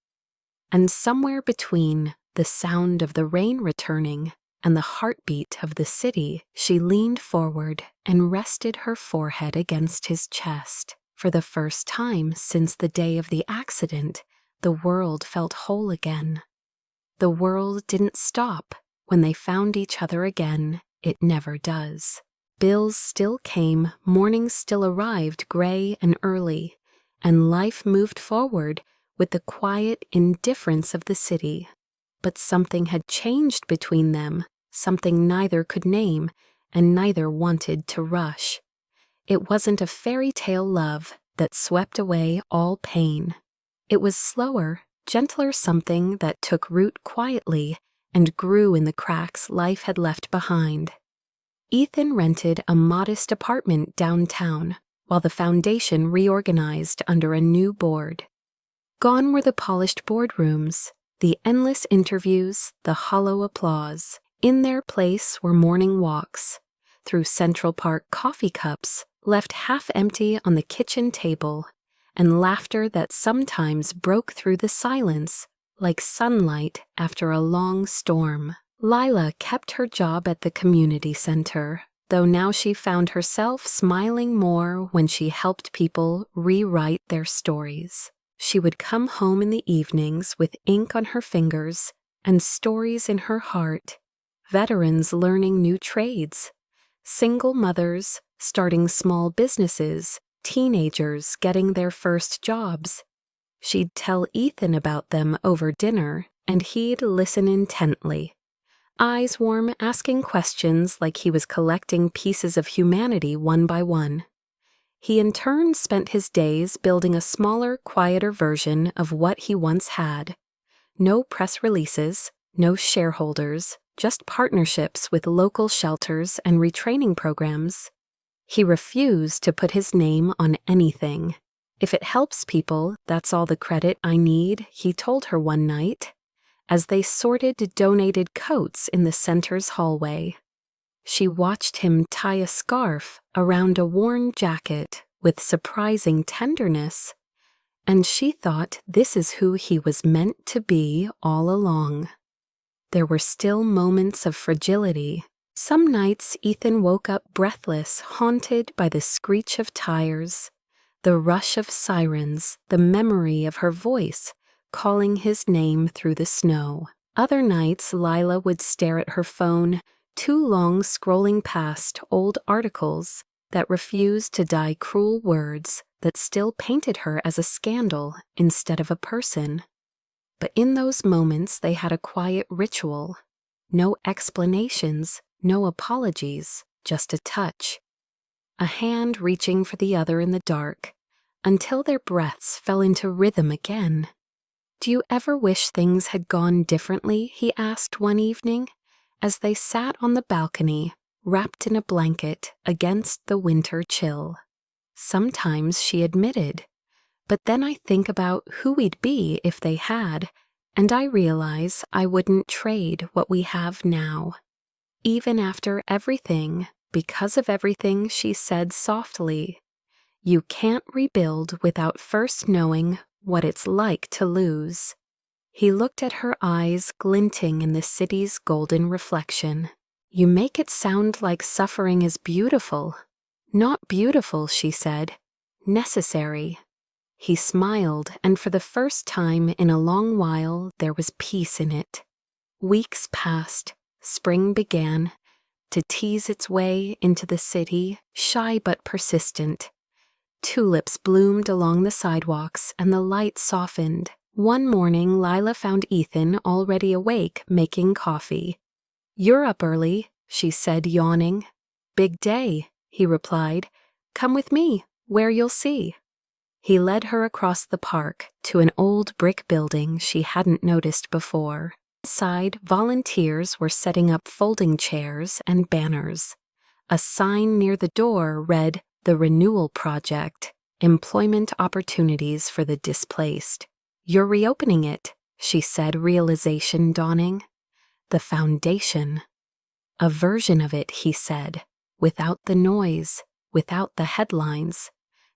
And somewhere between the sound of the rain returning and the heartbeat of the city, she leaned forward and rested her forehead against his chest. For the first time since the day of the accident, the world felt whole again. The world didn't stop when they found each other again. It never does. Bills still came, mornings still arrived, gray and early, and life moved forward with the quiet indifference of the city. But something had changed between them, something neither could name and neither wanted to rush. It wasn't a fairy tale love that swept away all pain. It was slower, gentler, something that took root quietly and grew in the cracks life had left behind. Ethan rented a modest apartment downtown, while the foundation reorganized under a new board. Gone were the polished boardrooms, the endless interviews, the hollow applause. In their place were morning walks through Central Park, coffee cups left half empty on the kitchen table, and laughter that sometimes broke through the silence like sunlight after a long storm. Lila kept her job at the community center, though now she found herself smiling more when she helped people rewrite their stories. She would come home in the evenings with ink on her fingers and stories in her heart, veterans learning new trades, single mothers starting small businesses, teenagers getting their first jobs. She'd tell Ethan about them over dinner, and he'd listen intently, eyes warm, asking questions like he was collecting pieces of humanity one by one. He in turn spent his days building a smaller, quieter version of what he once had. No press releases, no shareholders, just partnerships with local shelters and retraining programs. He refused to put his name on anything. "If it helps people, that's all the credit I need," he told her one night, as they sorted donated coats in the center's hallway. She watched him tie a scarf around a worn jacket with surprising tenderness, and she thought this is who he was meant to be all along. There were still moments of fragility. Some nights Ethan woke up breathless, haunted by the screech of tires, the rush of sirens, the memory of her voice calling his name through the snow. Other nights Lila would stare at her phone, too long scrolling past old articles that refused to die cruel words that still painted her as a scandal instead of a person. But in those moments they had a quiet ritual. No explanations, no apologies, just a touch. A hand reaching for the other in the dark, until their breaths fell into rhythm again. "Do you ever wish things had gone differently?" he asked one evening, as they sat on the balcony, wrapped in a blanket against the winter chill. "Sometimes," she admitted, "but then I think about who we'd be if they had, and I realize I wouldn't trade what we have now." Even after everything, because of everything, she said softly, "You can't rebuild without first knowing what it's like to lose." He looked at her eyes glinting in the city's golden reflection. "You make it sound like suffering is beautiful." "Not beautiful," she said. "Necessary." He smiled, and for the first time in a long while there was peace in it. Weeks passed. Spring began to tease its way into the city, shy but persistent. Tulips bloomed along the sidewalks, and the light softened. One morning, Lila found Ethan already awake, making coffee. "You're up early," she said, yawning. "Big day," he replied. "Come with me, where you'll see." He led her across the park to an old brick building she hadn't noticed before. Inside, volunteers were setting up folding chairs and banners. A sign near the door read, "The Renewal Project, Employment Opportunities for the Displaced." "You're reopening it," she said, realization dawning. "The foundation." "A version of it," he said, "without the noise, without the headlines.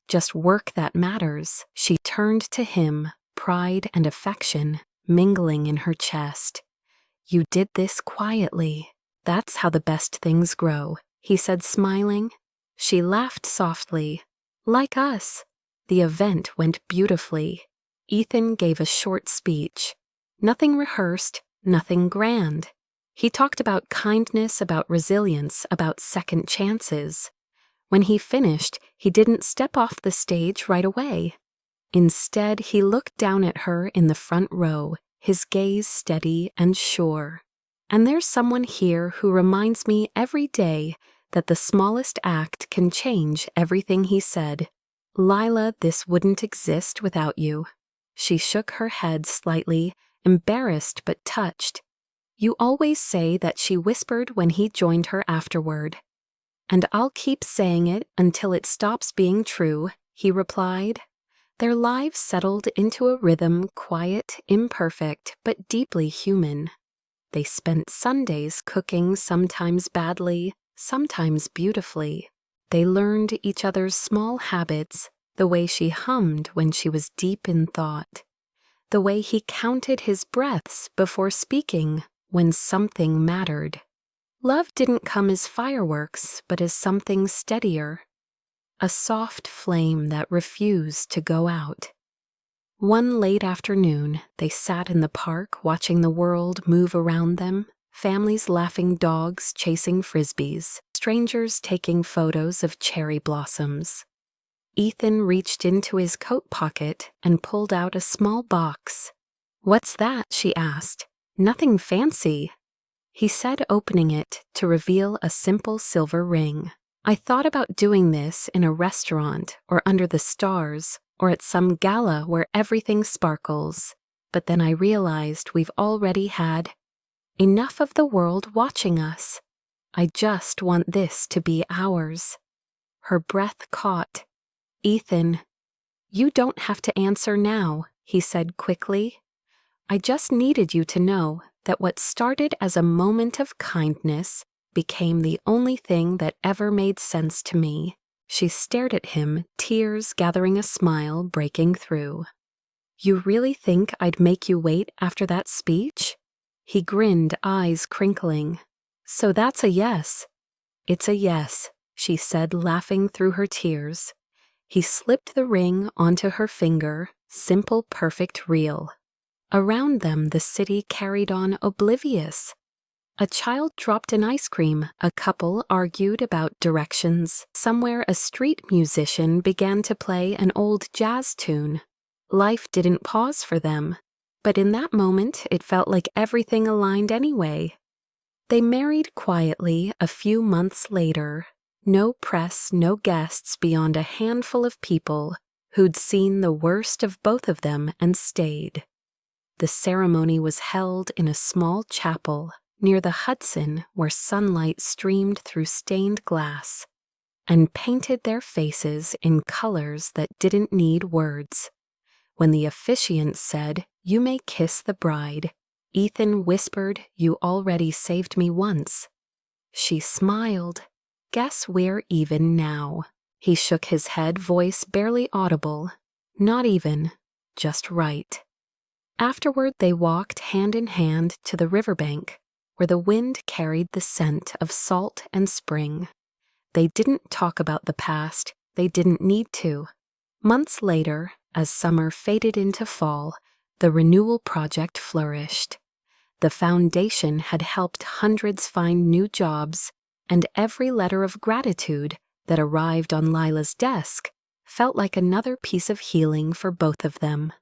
Just work that matters." She turned to him, pride and affection mingling in her chest. "You did this quietly. That's how the best things grow," he said, smiling. She laughed softly. "Like us." The event went beautifully. Ethan gave a short speech. Nothing rehearsed, nothing grand. He talked about kindness, about resilience, about second chances. When he finished, he didn't step off the stage right away. Instead, he looked down at her in the front row, his gaze steady and sure. "And there's someone here who reminds me every day that the smallest act can change everything," he said. "Lila, this wouldn't exist without you." She shook her head slightly, embarrassed but touched. "You always say that," she whispered when he joined her afterward. "And I'll keep saying it until it stops being true," he replied. Their lives settled into a rhythm, quiet, imperfect, but deeply human. They spent Sundays cooking, sometimes badly, sometimes beautifully. They learned each other's small habits, the way she hummed when she was deep in thought, the way he counted his breaths before speaking when something mattered. Love didn't come as fireworks, but as something steadier, a soft flame that refused to go out. One late afternoon, they sat in the park watching the world move around them, families laughing, dogs chasing frisbees, strangers taking photos of cherry blossoms. Ethan reached into his coat pocket and pulled out a small box. "What's that?" she asked. "Nothing fancy," he said, opening it to reveal a simple silver ring. "I thought about doing this in a restaurant or under the stars or at some gala where everything sparkles, but then I realized we've already had." Enough of the world watching us. I just want this to be ours." Her breath caught. "Ethan, you don't have to answer now," he said quickly. "I just needed you to know that what started as a moment of kindness became the only thing that ever made sense to me." She stared at him, tears gathering, a smile breaking through. "You really think I'd make you wait after that speech?" He grinned, eyes crinkling. "So that's a yes." "It's a yes," she said, laughing through her tears. He slipped the ring onto her finger, simple, perfect, real. Around them the city carried on oblivious. A child dropped an ice cream, a couple argued about directions. Somewhere a street musician began to play an old jazz tune. Life didn't pause for them, but in that moment it felt like everything aligned anyway. They married quietly a few months later. No press, no guests beyond a handful of people who'd seen the worst of both of them and stayed. The ceremony was held in a small chapel near the Hudson where sunlight streamed through stained glass and painted their faces in colors that didn't need words. When the officiant said, "You may kiss the bride," Ethan whispered, "You already saved me once." She smiled. "Guess we're even now." He shook his head, voice barely audible. "Not even, just right." Afterward, they walked hand in hand to the riverbank, where the wind carried the scent of salt and spring. They didn't talk about the past. They didn't need to. Months later, as summer faded into fall, the renewal project flourished. The foundation had helped hundreds find new jobs, and every letter of gratitude that arrived on Lila's desk felt like another piece of healing for both of them.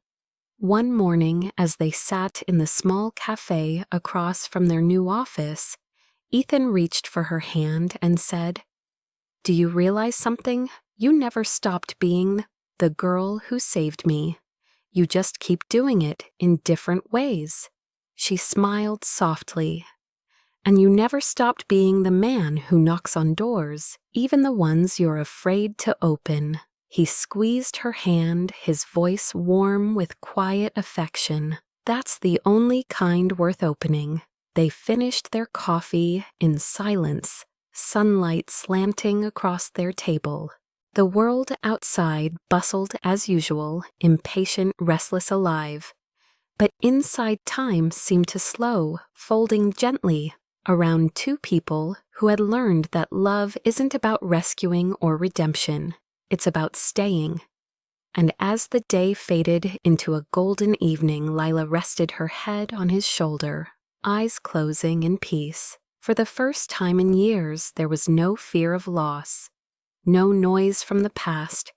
One morning, as they sat in the small cafe across from their new office, Ethan reached for her hand and said, "Do you realize something? You never stopped being the girl who saved me. You just keep doing it in different ways." She smiled softly. "And you never stopped being the man who knocks on doors, even the ones you're afraid to open." He squeezed her hand, his voice warm with quiet affection. "That's the only kind worth opening." They finished their coffee in silence, sunlight slanting across their table. The world outside bustled as usual, impatient, restless, alive. But inside time seemed to slow, folding gently around two people who had learned that love isn't about rescuing or redemption. It's about staying. And as the day faded into a golden evening, Lila rested her head on his shoulder, eyes closing in peace. For the first time in years, there was no fear of loss, no noise from the past,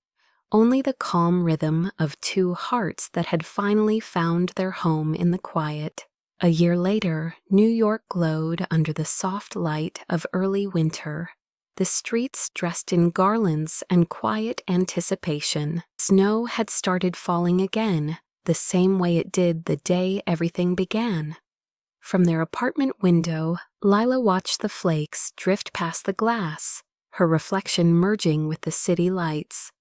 only the calm rhythm of two hearts that had finally found their home in the quiet. A year later, New York glowed under the soft light of early winter. The streets dressed in garlands and quiet anticipation. Snow had started falling again, the same way it did the day everything began. From their apartment window, Lila watched the flakes drift past the glass, her reflection merging with the city lights.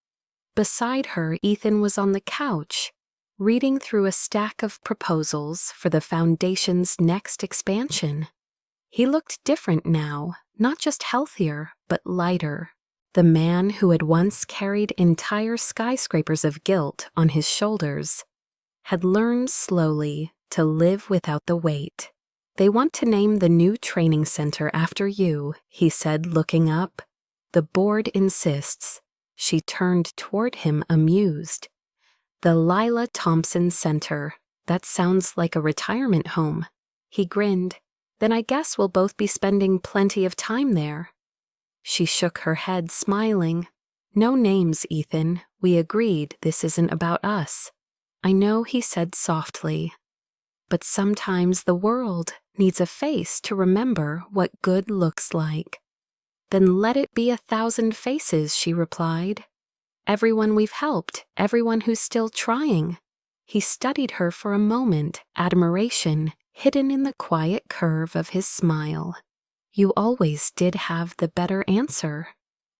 Beside her, Ethan was on the couch, reading through a stack of proposals for the foundation's next expansion. He looked different now, not just healthier, but lighter. The man who had once carried entire skyscrapers of guilt on his shoulders had learned slowly to live without the weight. "They want to name the new training center after you," he said, looking up. "The board insists." She turned toward him, amused. "The Lila Thompson Center. That sounds like a retirement home." He grinned. "Then I guess we'll both be spending plenty of time there." She shook her head, smiling. "No names, Ethan. We agreed this isn't about us." "I know," he said softly. "But sometimes the world needs a face to remember what good looks like." "Then let it be 1,000 faces," she replied. "Everyone we've helped, everyone who's still trying." He studied her for a moment, admiration, hidden in the quiet curve of his smile. You always did have the better answer.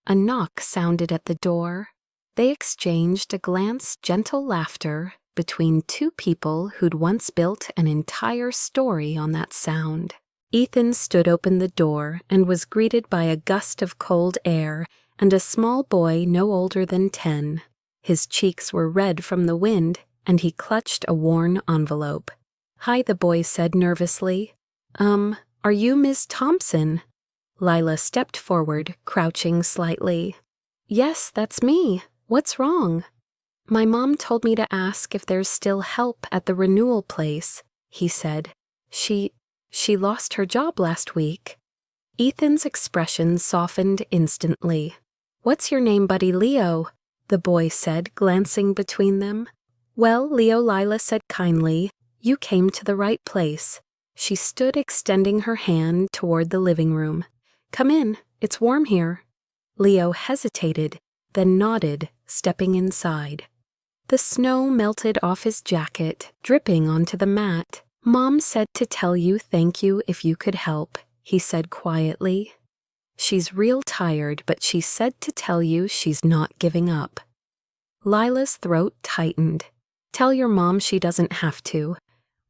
A knock sounded at the door. They exchanged a glance, gentle laughter between two people who'd once built an entire story on that sound. Ethan stood open the door and was greeted by a gust of cold air and a small boy no older than 10. His cheeks were red from the wind, and he clutched a worn envelope. "Hi," the boy said nervously. Are you Ms. Thompson?" Lila stepped forward, crouching slightly. "Yes, that's me. What's wrong?" "My mom told me to ask if there's still help at the renewal place," he said. She lost her job last week." Ethan's expression softened instantly. "What's your name, buddy? Leo?" the boy said, glancing between them. "Well, Leo," Lila said kindly, "you came to the right place." She stood extending her hand toward the living room. "Come in, it's warm here." Leo hesitated, then nodded, stepping inside. The snow melted off his jacket, dripping onto the mat. "Mom said to tell you thank you if you could help," he said quietly. "She's real tired, but she said to tell you she's not giving up." Lila's throat tightened. "Tell your mom she doesn't have to.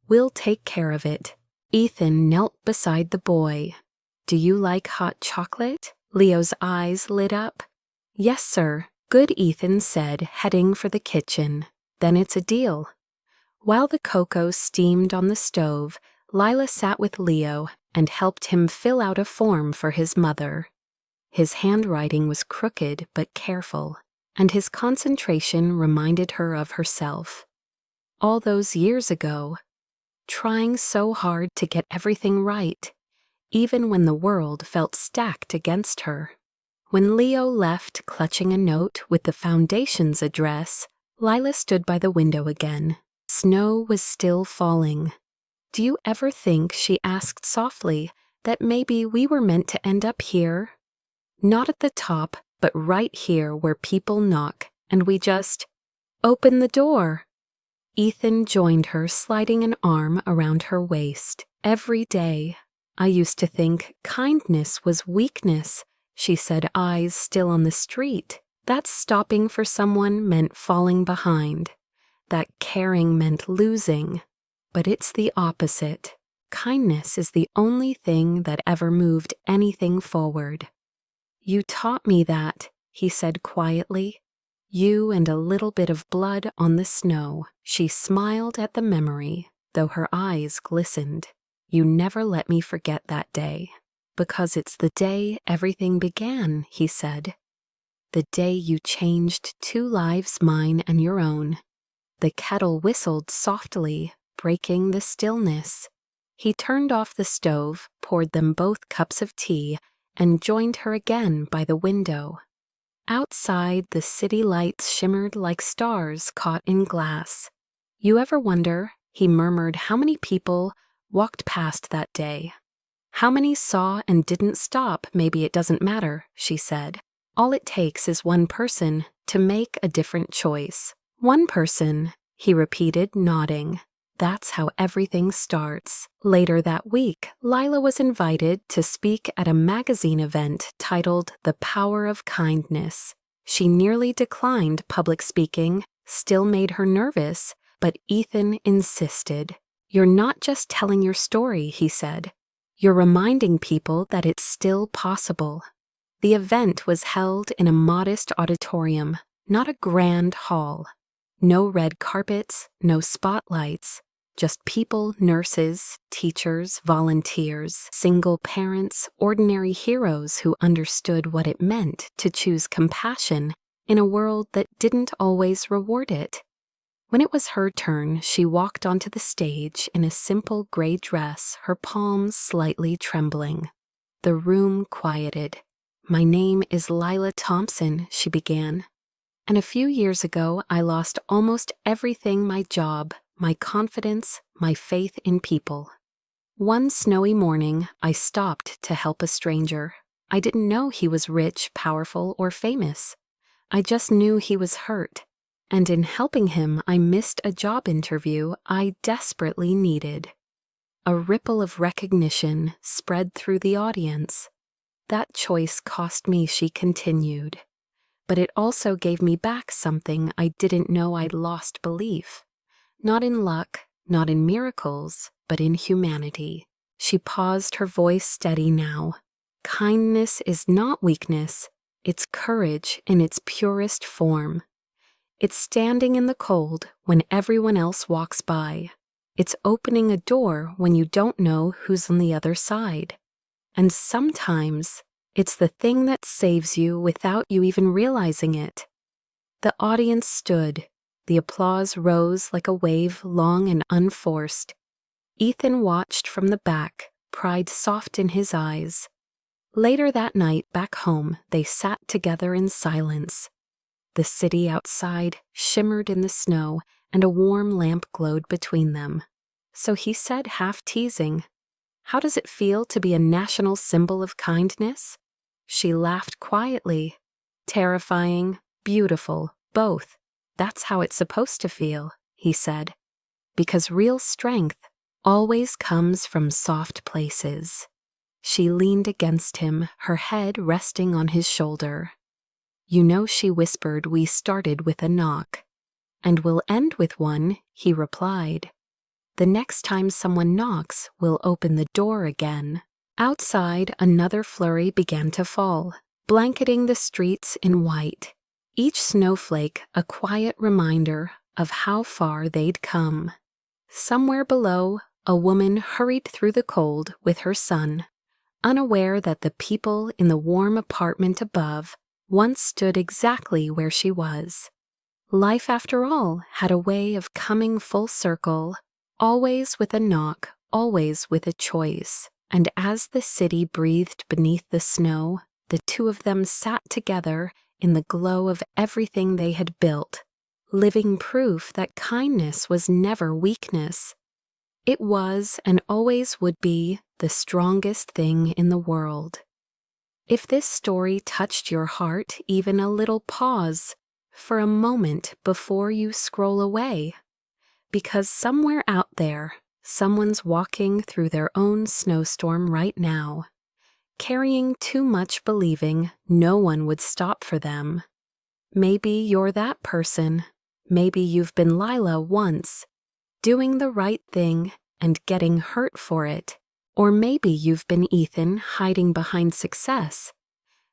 We'll take care of it." Ethan knelt beside the boy. "Do you like hot chocolate?" Leo's eyes lit up. "Yes, sir." "Good," Ethan said, heading for the kitchen. "Then it's a deal." While the cocoa steamed on the stove, Lila sat with Leo and helped him fill out a form for his mother. His handwriting was crooked but careful, and his concentration reminded her of herself. All those years ago, trying so hard to get everything right, even when the world felt stacked against her. When Leo left, clutching a note with the foundation's address, Lila stood by the window again. Snow was still falling. "Do you ever think," she asked softly, "that maybe we were meant to end up here? Not at the top, but right here where people knock, and we just open the door." Ethan joined her, sliding an arm around her waist. "Every day, I used to think kindness was weakness," she said, eyes still on the street. "That stopping for someone meant falling behind. That caring meant losing. But it's the opposite. Kindness is the only thing that ever moved anything forward." "You taught me that," he said quietly. "You and a little bit of blood on the snow." She smiled at the memory, though her eyes glistened. "You never let me forget that day." "Because it's the day everything began," he said. "The day you changed 2 lives, mine and your own." The kettle whistled softly, breaking the stillness. He turned off the stove, poured them both cups of tea, and joined her again by the window. Outside, the city lights shimmered like stars caught in glass. "You ever wonder," he murmured, "how many people walked past that day? How many saw and didn't stop?" "Maybe it doesn't matter," she said. "All it takes is one person to make a different choice." "One person," he repeated, nodding. "That's how everything starts." Later that week, Lila was invited to speak at a magazine event titled The Power of Kindness. She nearly declined public speaking, still made her nervous, but Ethan insisted. "You're not just telling your story," he said. "You're reminding people that it's still possible." The event was held in a modest auditorium, not a grand hall. No red carpets, no spotlights, just people, nurses, teachers, volunteers, single parents, ordinary heroes who understood what it meant to choose compassion in a world that didn't always reward it. When it was her turn, she walked onto the stage in a simple gray dress, her palms slightly trembling. The room quieted. "My name is Lila Thompson," she began. "And a few years ago, I lost almost everything: my job, my confidence, my faith in people. One snowy morning, I stopped to help a stranger. I didn't know he was rich, powerful, or famous. I just knew he was hurt. And in helping him, I missed a job interview I desperately needed." A ripple of recognition spread through the audience. That choice cost me, she continued. But it also gave me back something I didn't know I'd lost belief. Not in luck, not in miracles, but in humanity. She paused, her voice steady now. Kindness is not weakness, it's courage in its purest form. It's standing in the cold when everyone else walks by. It's opening a door when you don't know who's on the other side. And sometimes it's the thing that saves you without you even realizing it. The audience stood. The applause rose like a wave, long and unforced. Ethan watched from the back, pride soft in his eyes. Later that night, back home, they sat together in silence. The city outside shimmered in the snow, and a warm lamp glowed between them. So he said, half teasing, "How does it feel to be a national symbol of kindness?" She laughed quietly. "Terrifying, beautiful, both. That's how it's supposed to feel," he said. "Because real strength always comes from soft places." She leaned against him, her head resting on his shoulder. "You know," she whispered, "we started with a knock." "And we'll end with one," he replied. "The next time someone knocks, we'll open the door again." Outside, another flurry began to fall, blanketing the streets in white. Each snowflake a quiet reminder of how far they'd come. Somewhere below, a woman hurried through the cold with her son, unaware that the people in the warm apartment above once stood exactly where she was. Life, after all, had a way of coming full circle, always with a knock, always with a choice. And as the city breathed beneath the snow, the two of them sat together in the glow of everything they had built, living proof that kindness was never weakness. It was, and always would be, the strongest thing in the world. If this story touched your heart, even a little, pause for a moment before you scroll away. Because somewhere out there, someone's walking through their own snowstorm right now, carrying too much, believing no one would stop for them. Maybe you're that person. Maybe you've been Lila once, doing the right thing and getting hurt for it. Or maybe you've been Ethan, hiding behind success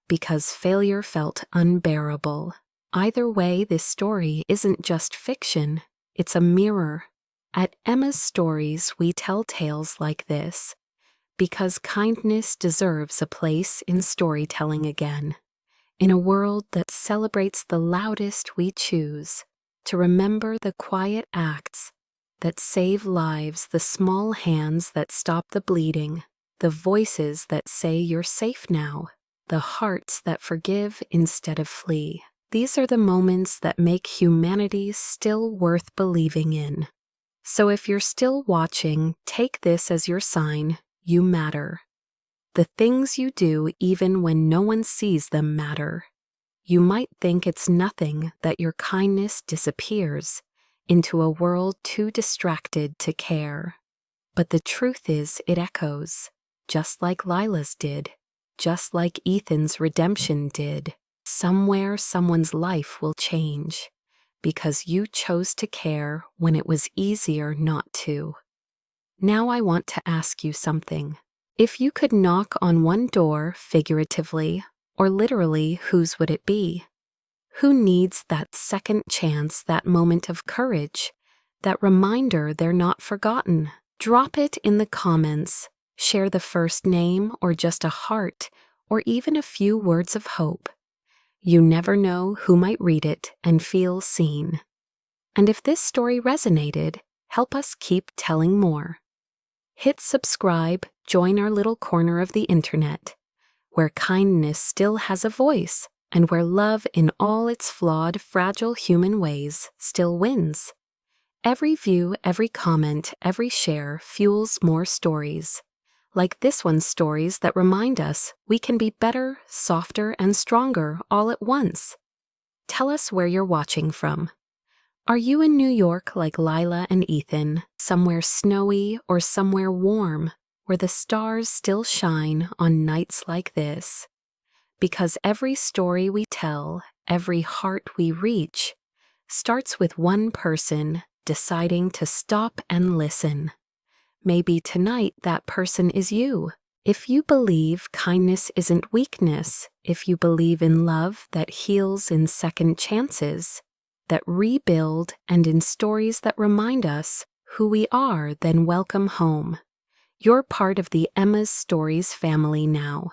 because failure felt unbearable. Either way, this story isn't just fiction, it's a mirror. At Emma's Stories, we tell tales like this because kindness deserves a place in storytelling again. In a world that celebrates the loudest, we choose to remember the quiet acts that save lives, the small hands that stop the bleeding, the voices that say you're safe now, the hearts that forgive instead of flee. These are the moments that make humanity still worth believing in. So if you're still watching, take this as your sign you matter. The things you do, even when no one sees them, matter. You might think it's nothing that your kindness disappears into a world too distracted to care. But the truth is, it echoes, just like Lila's did, just like Ethan's redemption did. Somewhere, someone's life will change, because you chose to care when it was easier not to. Now I want to ask you something. If you could knock on one door, figuratively or literally, whose would it be? Who needs that second chance, that moment of courage, that reminder they're not forgotten? Drop it in the comments. Share the first name or just a heart or even a few words of hope. You never know who might read it and feel seen. And if this story resonated, help us keep telling more. Hit subscribe, join our little corner of the internet, where kindness still has a voice and where love in all its flawed, fragile human ways still wins. Every view, every comment, every share fuels more stories. Like this one's stories that remind us we can be better, softer, and stronger all at once. Tell us where you're watching from. Are you in New York like Lila and Ethan, somewhere snowy or somewhere warm, where the stars still shine on nights like this? Because every story we tell, every heart we reach, starts with one person deciding to stop and listen. Maybe tonight that person is you. If you believe kindness isn't weakness, if you believe in love that heals in second chances, that rebuild, and in stories that remind us who we are, then welcome home. You're part of the Emma's Stories family now.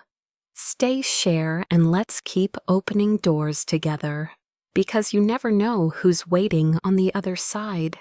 Stay, share, and let's keep opening doors together, because you never know who's waiting on the other side.